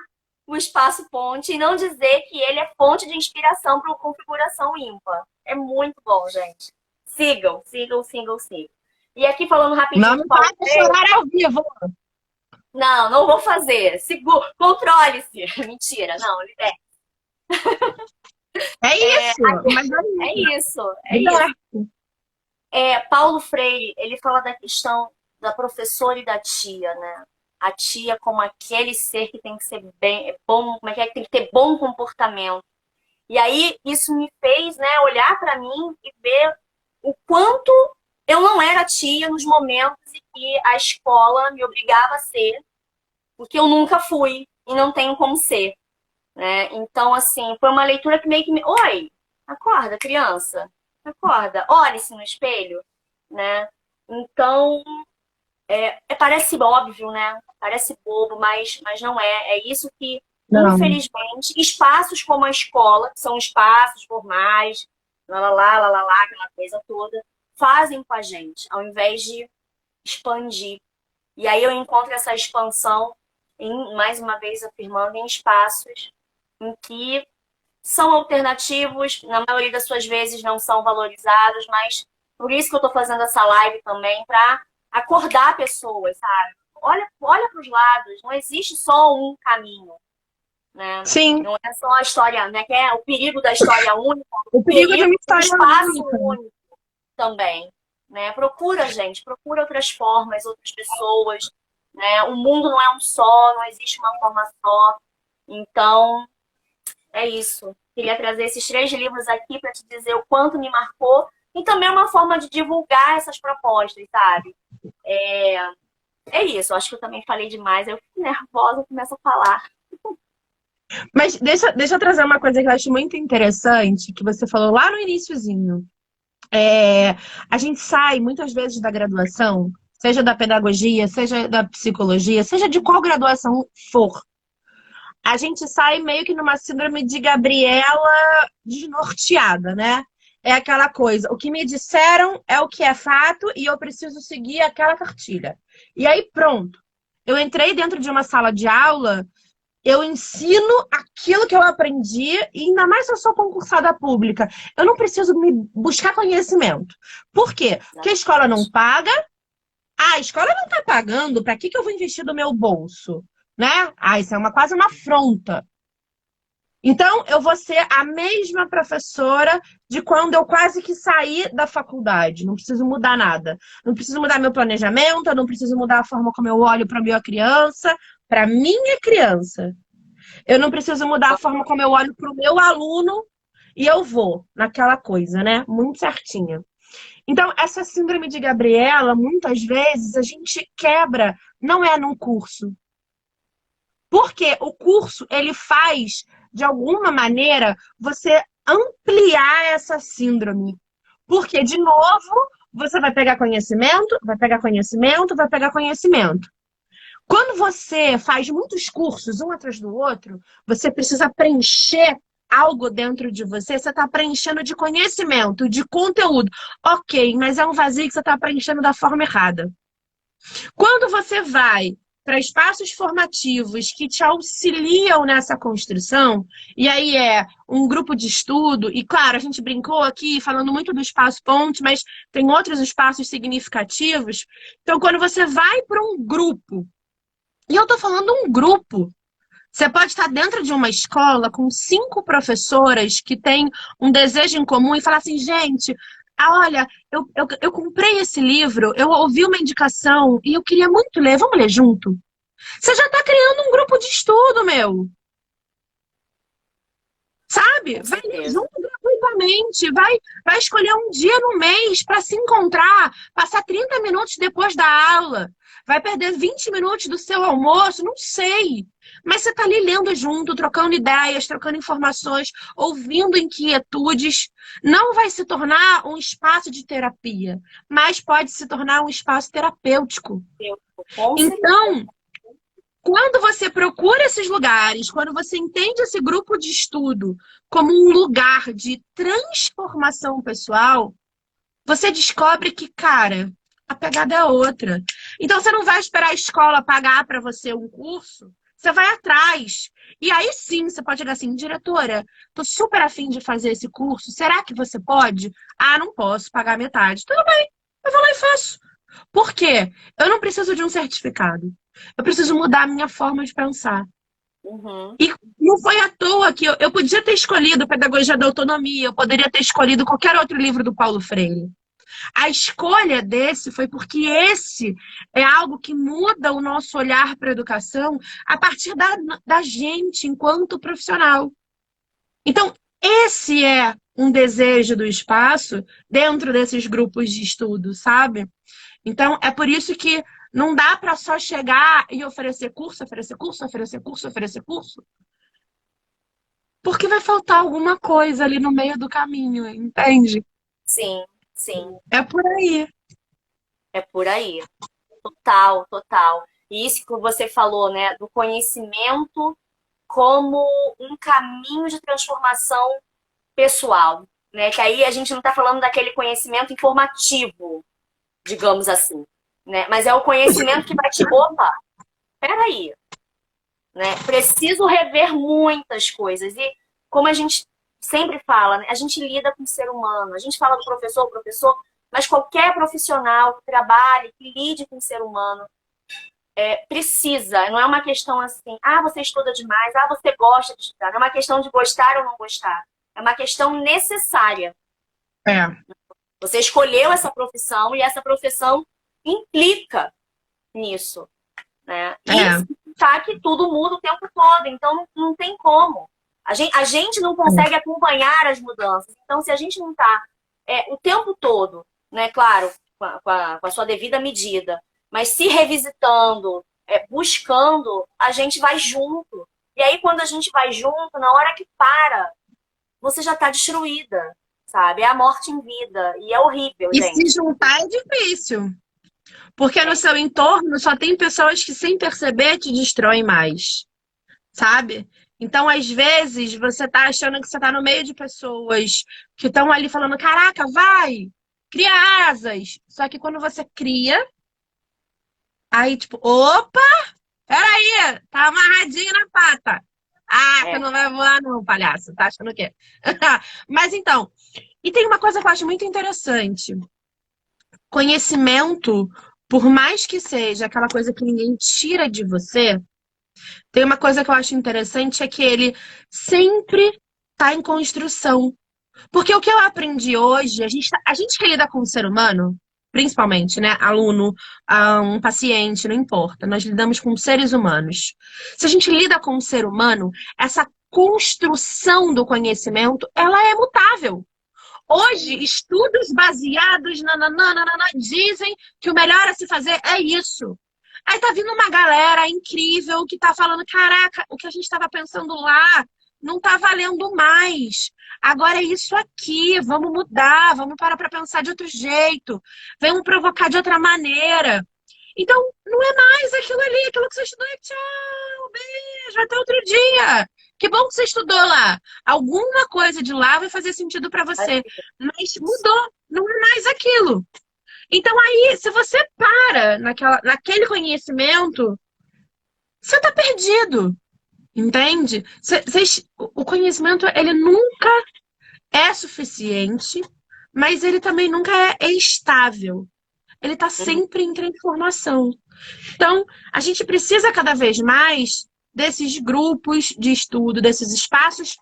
o espaço ponte e não dizer que ele é fonte de inspiração para configuração ímpar. É muito bom, gente. Sigam, sigam, sigam, sigam. E aqui falando rapidinho Não de me Paulo faça Freire. chorar ao vivo. Não, não vou fazer. Controle-se. Mentira, não, libera. É É, isso, mas é é isso. isso, é isso. Liberta. Paulo Freire, ele fala da questão da professora e da tia, né? A tia como aquele ser que tem que ser bem, bom, como é que tem que ter bom comportamento. E aí isso me fez, né, olhar para mim e ver o quanto eu não era tia nos momentos em que a escola me obrigava a ser, porque eu nunca fui e não tenho como ser, né? Então, assim, foi uma leitura que meio que me... Oi, acorda, criança. Acorda, olhe-se no espelho, né? Então, parece óbvio, né? Parece bobo, mas não é. É isso que, Não. infelizmente, espaços como a escola, que são espaços formais, lá, aquela coisa toda, fazem com a gente, ao invés de expandir. E aí eu encontro essa expansão, mais uma vez afirmando, em espaços em que são alternativos, na maioria das suas vezes não são valorizados, mas por isso que eu estou fazendo essa live também, para acordar pessoas, sabe? Olha para os lados, não existe só um caminho, né? Sim, Não é só a história, né? Que é o perigo da história única, o o perigo de perigo uma do história espaço única. único também, né? Procura, gente, procura outras formas, outras pessoas, né? O mundo não é um só, não existe uma forma só. Então, é isso. Queria trazer esses 3 livros aqui para te dizer o quanto me marcou e também uma forma de divulgar essas propostas, sabe? É, é isso. Acho que eu também falei demais. Eu fico nervosa, começo a falar. Mas deixa eu trazer uma coisa que eu acho muito interessante, que você falou lá no iniciozinho. A gente sai muitas vezes da graduação, seja da pedagogia, seja da psicologia, seja de qual graduação for. A gente sai meio que numa síndrome de Gabriela desnorteada, né? É aquela coisa, o que me disseram é o que é fato e eu preciso seguir aquela cartilha. E aí pronto. Eu entrei dentro de uma sala de aula, eu ensino aquilo que eu aprendi, e ainda mais se eu sou concursada pública. Eu não preciso me buscar conhecimento. Por quê? Porque a escola não paga. A escola não está pagando, para que eu vou investir do meu bolso? Né? Isso é quase uma afronta. Então, eu vou ser a mesma professora de quando eu quase que saí da faculdade. Não preciso mudar nada. Não preciso mudar meu planejamento, eu não preciso mudar a forma como eu olho para a minha criança, para minha criança. Eu não preciso mudar a forma como eu olho para o meu aluno e eu vou naquela coisa, né? Muito certinha. Então, essa síndrome de Gabriela, muitas vezes, a gente quebra, não é num curso. Porque o curso, ele faz, de alguma maneira, você ampliar essa síndrome. Porque, de novo, você vai pegar conhecimento, vai pegar conhecimento, vai pegar conhecimento. Quando você faz muitos cursos, um atrás do outro, você precisa preencher algo dentro de você. Você está preenchendo de conhecimento, de conteúdo. Ok, mas é um vazio que você está preenchendo da forma errada. Quando você vai para espaços formativos que te auxiliam nessa construção, e aí é um grupo de estudo, e claro, a gente brincou aqui falando muito do espaço ponte, mas tem outros espaços significativos. Então, quando você vai para um grupo, e eu tô falando um grupo, você pode estar dentro de uma escola com 5 professoras que têm um desejo em comum e falar assim, gente, olha, eu comprei esse livro, eu ouvi uma indicação e eu queria muito ler, vamos ler junto? Você já está criando um grupo de estudo, meu. Sabe? Com Vai ler certeza. junto gratuitamente, vai escolher um dia no mês para se encontrar, passar 30 minutos depois da aula, vai perder 20 minutos do seu almoço, não sei. Mas você está ali lendo junto, trocando ideias, trocando informações, ouvindo inquietudes. Não vai se tornar um espaço de terapia, mas pode se tornar um espaço terapêutico. Com certeza. Então, quando você procura esses lugares, quando você entende esse grupo de estudo como um lugar de transformação pessoal, você descobre que, cara, a pegada é outra. Então, você não vai esperar a escola pagar para você um curso, você vai atrás. E aí sim, você pode chegar assim, diretora, tô super afim de fazer esse curso, será que você pode? Ah, não posso pagar metade. Tudo bem, eu vou lá e faço. Por quê? Eu não preciso de um certificado. Eu preciso mudar a minha forma de pensar. Uhum. E não foi à toa que eu podia ter escolhido Pedagogia da Autonomia, eu poderia ter escolhido qualquer outro livro do Paulo Freire. A escolha desse foi porque esse é algo que muda o nosso olhar para a educação a partir da gente enquanto profissional. Então, esse é um desejo do espaço dentro desses grupos de estudo, sabe? Então, é por isso que não dá para só chegar e oferecer curso, oferecer curso, oferecer curso, oferecer curso, porque vai faltar alguma coisa ali no meio do caminho, entende? Sim, sim, É por aí. é por aí. Total, total. E isso que você falou, né, do conhecimento como um caminho de transformação pessoal, né? Que aí a gente não está falando daquele conhecimento informativo, digamos assim, né? Mas é o conhecimento que vai te, opa, peraí, né? Preciso rever muitas coisas. E como a gente sempre fala, né? A gente lida com o ser humano. A gente fala do professor, professor, mas qualquer profissional que trabalhe, que lide com o ser humano, precisa. Não é uma questão assim, ah, você estuda demais, ah, você gosta de estudar. Não é uma questão de gostar ou não gostar. É uma questão necessária. É, Você escolheu essa profissão e essa profissão implica nisso, né? é. E tá que tudo muda o tempo todo, então não tem como. A gente não consegue acompanhar as mudanças. Então, se a gente não está o tempo todo, né, claro, com a sua devida medida, mas se revisitando, buscando, a gente vai junto. E aí, quando a gente vai junto, na hora que para, você já está destruída, sabe? É a morte em vida. E é horrível, E se gente. juntar é difícil. Porque no seu entorno só tem pessoas que, sem perceber, te destroem mais. Sabe? Então, às vezes, você tá achando que você tá no meio de pessoas que estão ali falando, caraca, vai, cria asas. Só que quando você cria, aí tipo, opa, peraí, tá amarradinho na pata. Ah, você É, não vai voar não, palhaço, tá achando o quê? Mas então, e tem uma coisa que eu acho muito interessante. Conhecimento, por mais que seja aquela coisa que ninguém tira de você, tem uma coisa que eu acho interessante é que ele sempre está em construção. Porque o que eu aprendi hoje, a gente que lida com o ser humano, principalmente, né? Aluno, um paciente, não importa. Nós lidamos com seres humanos. Se a gente lida com o ser humano, essa construção do conhecimento, ela é mutável. Hoje, estudos baseados dizem que o melhor a se fazer é isso. Aí tá vindo uma galera incrível que tá falando, caraca, o que a gente estava pensando lá não tá valendo mais. Agora é isso aqui, vamos mudar, vamos parar para pensar de outro jeito, vamos provocar de outra maneira. Então, não é mais aquilo ali, aquilo que você estudou e tchau, beijo, até outro dia. Que bom que você estudou lá. Alguma coisa de lá vai fazer sentido para você, mas mudou, não é mais aquilo. Então aí, se você para naquele conhecimento, você tá perdido, entende? O conhecimento, ele nunca é suficiente, mas ele também nunca é estável. Ele está Uhum. sempre em transformação. Então, a gente precisa cada vez mais desses grupos de estudo, desses espaços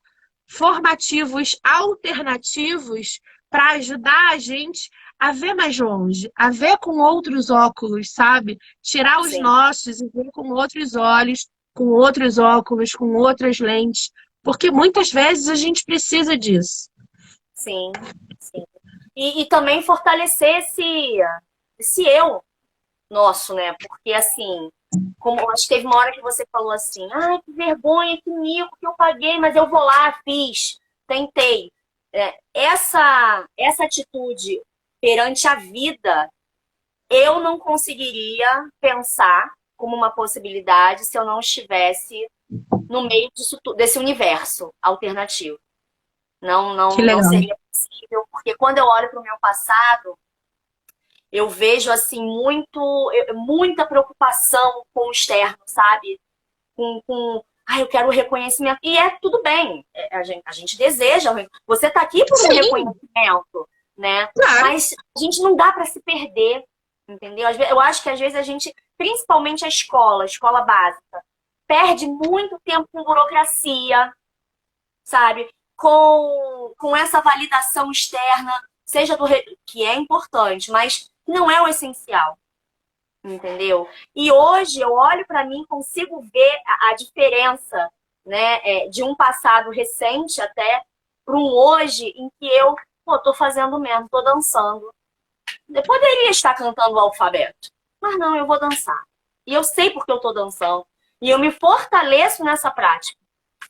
formativos alternativos para ajudar a gente a ver mais longe, a ver com outros óculos, sabe? Tirar os Sim, nossos e ver com outros olhos, com outros óculos, com outras lentes, porque muitas vezes a gente precisa disso. sim, sim. E também fortalecer esse eu nosso, né? Porque assim, como acho que teve uma hora que você falou assim, ai, que vergonha, que mico que eu paguei, mas eu vou lá, fiz, tentei. Essa atitude perante a vida, eu não conseguiria pensar como uma possibilidade se eu não estivesse no meio desse universo alternativo. Não, Que não, não legal. seria possível, porque quando eu olho para o meu passado, eu vejo assim muita preocupação com o externo, sabe? Eu quero o reconhecimento. E é tudo bem. A gente deseja. Você está aqui por um Sim, reconhecimento, né? claro. Mas a gente não dá para se perder, entendeu? Eu acho que às vezes a gente, principalmente a escola básica, perde muito tempo com burocracia, sabe? Com essa validação externa, seja que é importante, mas não é o essencial, entendeu? E hoje eu olho para mim, consigo ver a diferença, né, de um passado recente até para um hoje em que eu, pô, tô fazendo mesmo, tô dançando. Eu poderia estar cantando o alfabeto, mas não, eu vou dançar. E eu sei porque eu tô dançando. E eu me fortaleço nessa prática,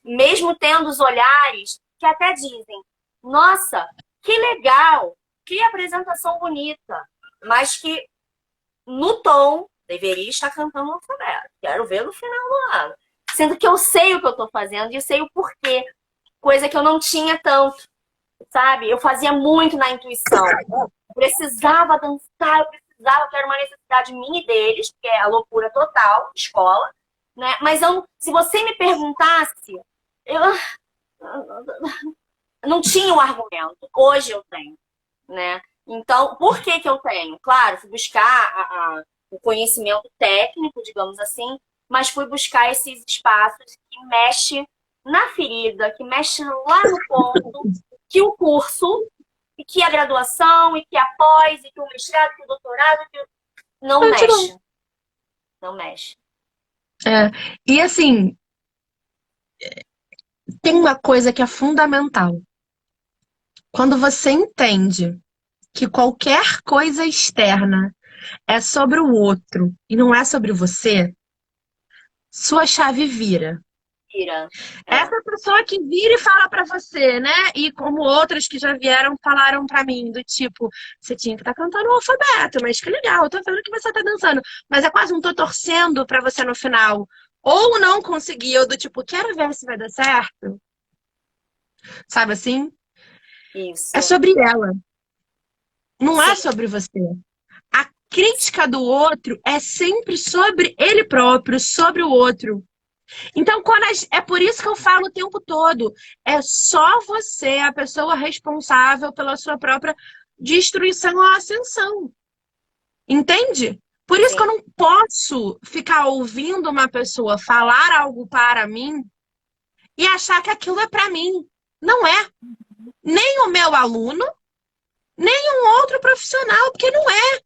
mesmo tendo os olhares que até dizem: nossa, que legal, que apresentação bonita, mas que no tom deveria estar cantando o alfabeto. Quero ver no final do ano. Sendo que eu sei o que eu estou fazendo e eu sei o porquê, coisa que eu não tinha tanto, sabe? Eu fazia muito na intuição. Eu precisava dançar, eu precisava, que era uma necessidade minha e deles, que é a loucura total, escola, né? Mas se você me perguntasse, eu não tinha um argumento. Hoje eu tenho, né? Então, por que que eu tenho? Claro, fui buscar o conhecimento técnico, digamos assim, mas fui buscar esses espaços que mexe na ferida, que mexe lá no ponto, que o curso, e que a graduação, e que a pós, e que o mestrado, que o doutorado, não Muito bom. mexe. Não mexe. É. E assim, tem uma coisa que é fundamental. Quando você entende que qualquer coisa externa é sobre o outro e não é sobre você, sua chave vira. Tira. É. Essa pessoa que vira e fala pra você, né? E como outras que já vieram falaram pra mim, do tipo, você tinha que estar cantando o alfabeto, mas que legal, eu tô vendo que você tá dançando, mas é quase um tô torcendo pra você no final. Ou não conseguiu, do tipo, quero ver se vai dar certo, sabe assim? É Isso. sobre ela, não é Sim, sobre você. A crítica do outro é sempre sobre ele próprio, sobre o outro. Então, é por isso que eu falo o tempo todo. É só você, a pessoa responsável pela sua própria destruição ou ascensão. Entende? Por isso que eu sim. não posso ficar ouvindo uma pessoa falar algo para mim e achar que aquilo é para mim. Não é. Nem o meu aluno, nem um outro profissional, porque não é.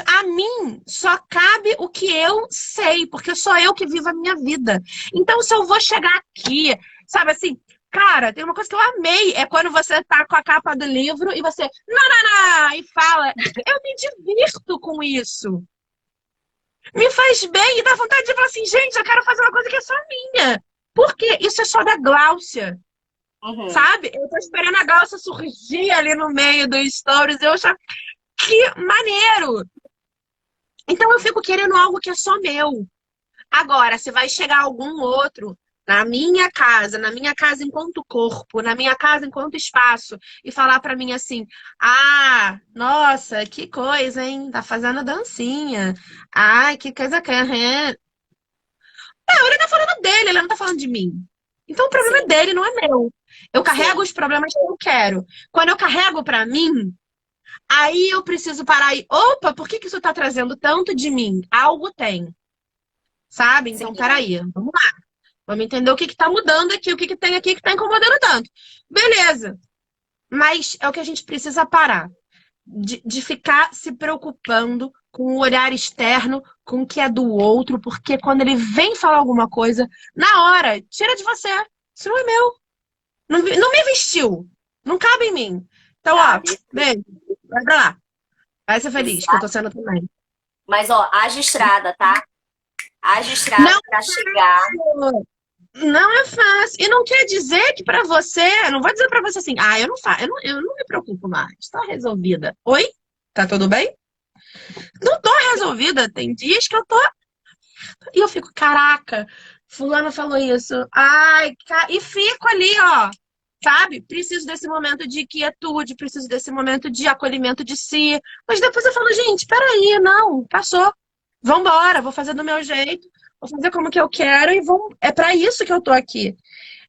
A mim só cabe o que eu sei, porque sou eu que vivo a minha vida. Então, se eu vou chegar aqui, sabe assim, cara, tem uma coisa que eu amei, é quando você tá com a capa do livro e você, não, e fala, eu me divirto com isso. Me faz bem e dá vontade de falar assim, gente, eu quero fazer uma coisa que é só minha. Por quê? Isso é só da Gláucia, Uhum. sabe? Eu tô esperando a Gláucia surgir ali no meio dos stories, eu acho que maneiro. Então eu fico querendo algo que é só meu. Agora, se vai chegar algum outro na minha casa enquanto corpo, na minha casa enquanto espaço, e falar pra mim assim: ah, nossa, que coisa, hein? Tá fazendo dancinha. Ai, que coisa que é. Não, ele tá falando dele, ele não tá falando de mim. Então o problema é Sim, dele, não é meu. Eu carrego sim, os problemas que eu quero. Quando eu carrego pra mim, aí eu preciso parar e, opa, por que que isso tá trazendo tanto de mim? Algo tem, sabe? sim. Então, peraí, vamos lá. Vamos entender o que que tá mudando aqui, o que que tem aqui que tá incomodando tanto. Beleza. Mas é o que a gente precisa parar. De ficar se preocupando com o olhar externo, com o que é do outro, porque quando ele vem falar alguma coisa, na hora, tira de você. Isso não é meu. Não me vestiu. Não cabe em mim. Então, ó, Sabe? beijo. Vai pra lá. Vai ser feliz, que eu tô Exato. sendo também. Mas, ó, haja estrada, tá? Haja estrada Não, pra chegar. não é fácil. E não quer dizer que pra você, não vou dizer pra você assim, eu não faço, eu não me preocupo mais. Tá resolvida. Oi? Tá tudo bem? Não tô resolvida. Tem dias que eu tô. E eu fico, caraca, fulano falou isso. E fico ali, ó. Sabe? Preciso desse momento de quietude, preciso desse momento de acolhimento de si. Mas depois eu falo, gente, peraí, não, passou. Vambora, vou fazer do meu jeito, vou fazer como que eu quero e é pra isso que eu tô aqui.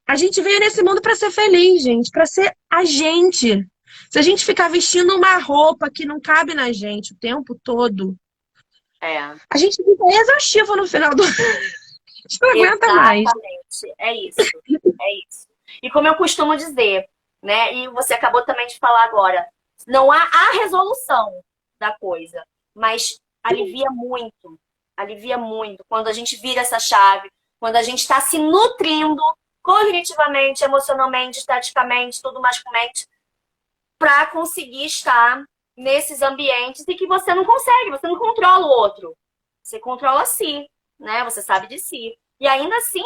A gente veio nesse mundo pra ser feliz, gente, pra ser a gente. Se a gente ficar vestindo uma roupa que não cabe na gente o tempo todo, É, a gente fica exaustivo no final do. A gente não aguenta mais. exatamente. É isso. É isso. E como eu costumo dizer, né? E você acabou também de falar agora, não há a resolução da coisa, mas alivia muito quando a gente vira essa chave, quando a gente está se nutrindo cognitivamente, emocionalmente, esteticamente, tudo mais com mente, para conseguir estar nesses ambientes e que você não consegue, você não controla o outro. Você controla si, né? Você sabe de si. E ainda assim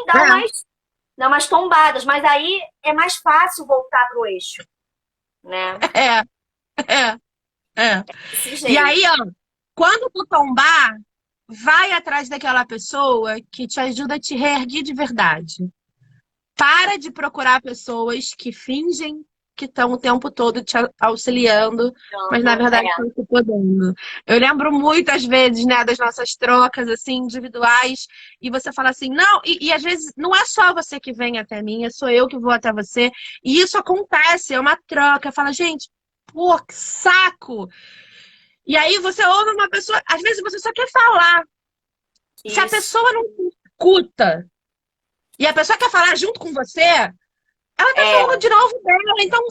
dá umas tombadas, mas aí é mais fácil voltar pro eixo, né? É, é, é. Desse E jeito. aí, ó, quando tu tombar, vai atrás daquela pessoa que te ajuda a te reerguer de verdade. Para de procurar pessoas que fingem que estão o tempo todo te auxiliando, mas na verdade É, estão te podando. Eu lembro muitas vezes, né, das nossas trocas assim individuais, e você fala assim, não, e às vezes não é só você que vem até mim, é sou eu que vou até você. E isso acontece, é uma troca. Fala, gente, pô, que saco! E aí você ouve uma pessoa, às vezes você só quer falar. Se a isso. pessoa não te escuta e a pessoa quer falar junto com você, ela tá É, falando de novo dela, então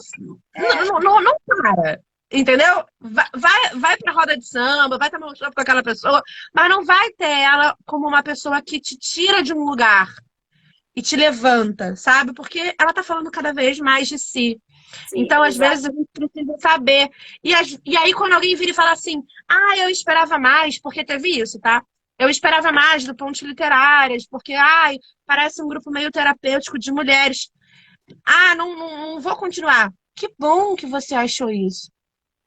é, não para. Entendeu? Vai pra roda de samba, vai tomar um chopp com aquela pessoa, mas não vai ter ela como uma pessoa que te tira de um lugar e te levanta, sabe? Porque ela tá falando cada vez mais de si. sim, Então, às exato. vezes, a gente precisa saber. E aí, quando alguém vira e fala assim, eu esperava mais, porque teve isso, tá? Eu esperava mais do Ponte Literárias, porque, parece um grupo meio terapêutico de mulheres. Não vou continuar. Que bom que você achou isso.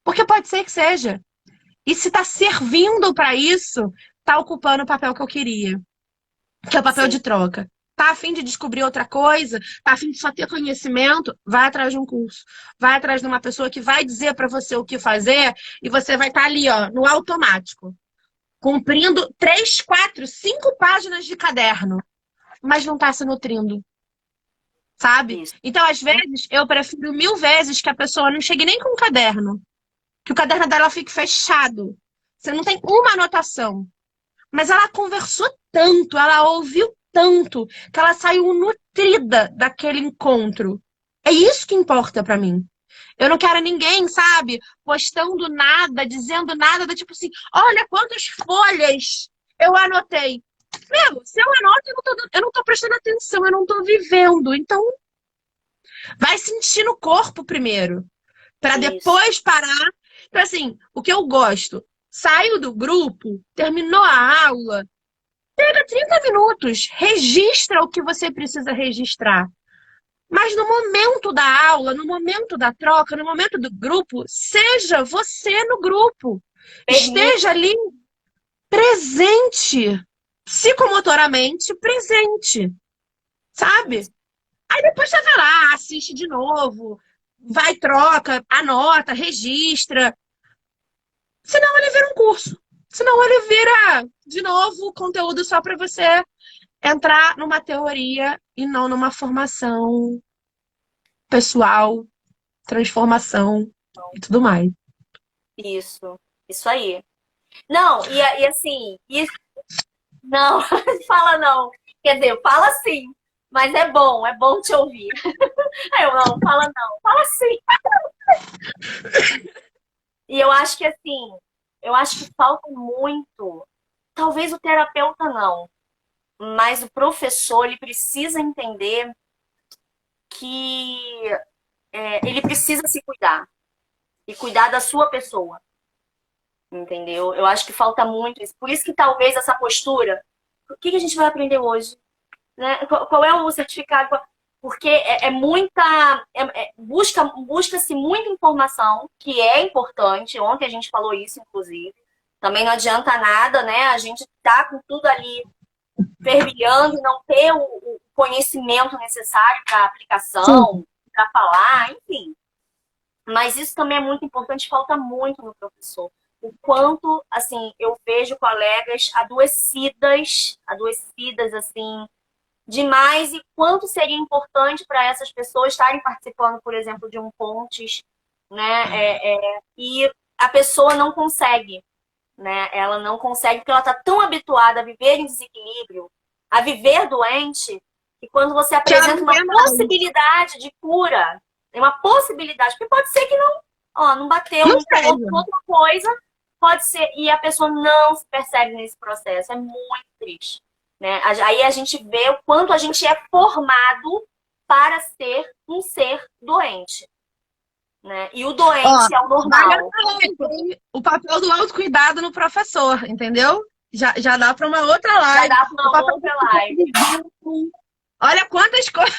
Porque pode ser que seja. E se tá servindo para isso, tá ocupando o papel que eu queria, que é o papel Sim, de troca. Tá a fim de descobrir outra coisa? Tá a fim de só ter conhecimento? Vai atrás de um curso. Vai atrás de uma pessoa que vai dizer para você o que fazer e você vai estar ali, ó, no automático, cumprindo 3, 4, 5 páginas de caderno, mas não tá se nutrindo, sabe? isso. Então, às vezes, eu prefiro 1000 vezes que a pessoa não chegue nem com um caderno, que o caderno dela fique fechado. Você não tem uma anotação. Mas ela conversou tanto, ela ouviu tanto, que ela saiu nutrida daquele encontro. É isso que importa pra mim. Eu não quero ninguém, sabe, postando nada, dizendo nada do tipo assim, olha quantas folhas eu anotei. Meu, se eu anoto, eu não tô prestando atenção, eu não tô vivendo. Então, vai sentir no corpo primeiro, para Isso. depois parar. Então, assim, o que eu gosto, saio do grupo, terminou a aula, pega 30 minutos, registra o que você precisa registrar. Mas no momento da aula, no momento da troca, no momento do grupo, seja você no grupo. Permite Esteja ali presente, psicomotoramente presente, sabe? isso. Aí depois você vai lá, assiste de novo, vai, troca, anota, registra. Senão ele vira um curso. Senão ele vira, de novo, conteúdo só para você entrar numa teoria e não numa formação pessoal, transformação e tudo mais. Isso aí. Não, e assim, não, fala não. Quer dizer, fala sim, mas é bom te ouvir. Aí eu não, fala não, fala sim. E eu acho que assim, eu acho que falta muito, talvez o terapeuta não, mas o professor, ele precisa entender que ele precisa se cuidar e cuidar da sua pessoa, entendeu? Eu acho que falta muito isso. Por isso que talvez essa postura, o que a gente vai aprender hoje? Né? Qual é o certificado? Porque é muita. Busca-se muita informação, que é importante. Ontem a gente falou isso, inclusive. Também não adianta nada, né? A gente tá com tudo ali fervilhando e não ter o conhecimento necessário para aplicação, para falar, enfim. Mas isso também é muito importante, falta muito no professor. O quanto, assim, eu vejo colegas adoecidas, assim, demais, e quanto seria importante para essas pessoas estarem participando, por exemplo, de um Pontes, né? E a pessoa não consegue, né? Ela não consegue porque ela está tão habituada a viver em desequilíbrio, a viver doente, que quando você apresenta uma possibilidade de cura, uma possibilidade, porque pode ser que não, ó, não bateu, não colou outra coisa, pode ser, e a pessoa não se percebe nesse processo, é muito triste. Né? Aí a gente vê o quanto a gente é formado para ser um ser doente. Né? E o doente é o normal. O papel do autocuidado no professor, entendeu? Já dá para uma outra live. Já dá para uma outra live. Olha quantas coisas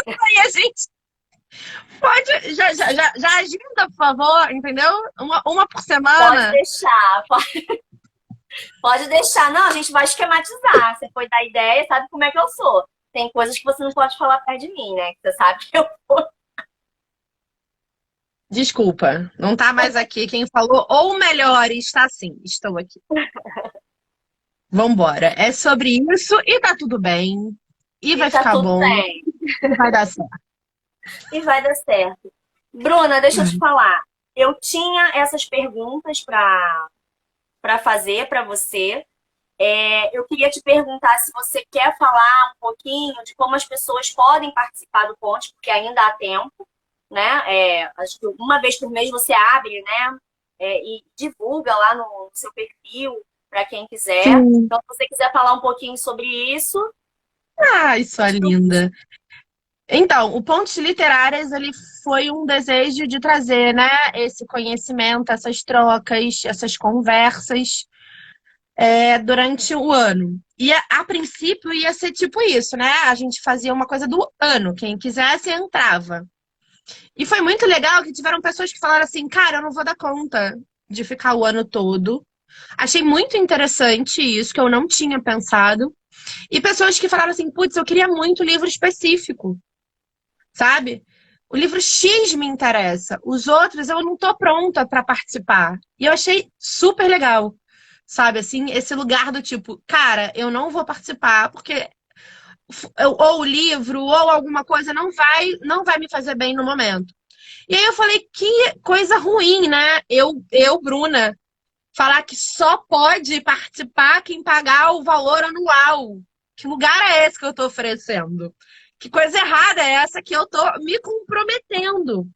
aí a gente pode. Já agenda, por favor, entendeu? Uma por semana. Pode deixar. Pode deixar. Não, a gente vai esquematizar. Você foi dar ideia, sabe como é que eu sou. Tem coisas que você não pode falar perto de mim, né? Que você sabe que eu vou. Desculpa, não tá mais aqui quem falou, ou melhor, está sim, estou aqui. Vambora, é sobre isso e tá tudo bem. E vai tá ficar tudo bom. Bem. E vai dar certo. E vai dar certo. Bruna, deixa eu te falar. Eu tinha essas perguntas para fazer para você. Eu queria te perguntar se você quer falar um pouquinho de como as pessoas podem participar do Ponte, porque ainda há tempo, né? Acho que uma vez por mês você abre, né? E divulga lá no seu perfil para quem quiser. Sim. Então, se você quiser falar um pouquinho sobre isso. Ai, sua linda. Então, o Pontes Literárias, ele foi um desejo de trazer, né, esse conhecimento, essas trocas, essas conversas durante o ano. E a princípio ia ser tipo isso, né? A gente fazia uma coisa do ano, quem quisesse entrava. E foi muito legal que tiveram pessoas que falaram assim, cara, eu não vou dar conta de ficar o ano todo. Achei muito interessante isso, que eu não tinha pensado. E pessoas que falaram assim, putz, eu queria muito livro específico, sabe? O livro X me interessa, os outros eu não tô pronta para participar. E eu achei super legal, sabe? Assim, esse lugar do tipo, cara, eu não vou participar porque ou o livro ou alguma coisa não vai me fazer bem no momento. E aí eu falei, que coisa ruim, né? Bruna, falar que só pode participar quem pagar o valor anual. Que lugar é esse que eu tô oferecendo? Que coisa errada é essa que eu tô me comprometendo?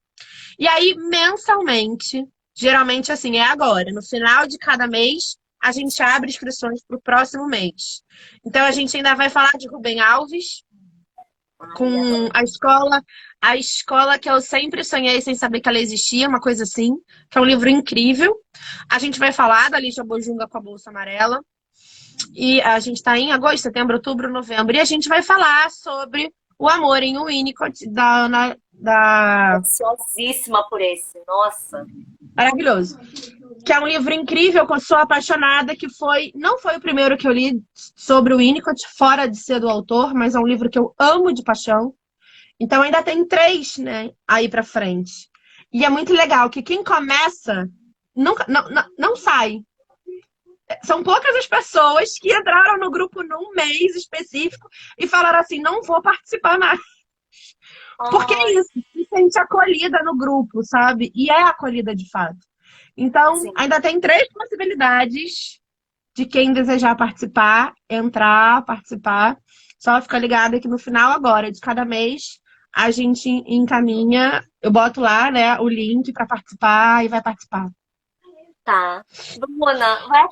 E aí, mensalmente, geralmente assim, é agora, no final de cada mês, a gente abre inscrições para o próximo mês. Então, a gente ainda vai falar de Rubem Alves, com a escola que eu sempre sonhei sem saber que ela existia, uma coisa assim, que é um livro incrível. A gente vai falar da Lígia Bojunga com a Bolsa Amarela. E a gente está em agosto, setembro, outubro, novembro. E a gente vai falar sobre o amor em Winnicott da Ana. Ansiosíssima por esse, nossa. Maravilhoso. Que é um livro incrível, que eu sou apaixonada, que não foi o primeiro que eu li sobre o Winnicott, fora de ser do autor, mas é um livro que eu amo de paixão. Então ainda tem 3, né, aí pra frente. E é muito legal que quem começa não sai. São poucas as pessoas que entraram no grupo num mês específico e falaram assim, não vou participar mais. Porque é Ai, isso, se sente acolhida no grupo, sabe? E é acolhida de fato. Então, sim. ainda tem três possibilidades de quem desejar participar, entrar, participar. Só fica ligado que no final agora de cada mês a gente encaminha, eu boto lá, né, o link para participar e vai participar. Tá. Bruna, vai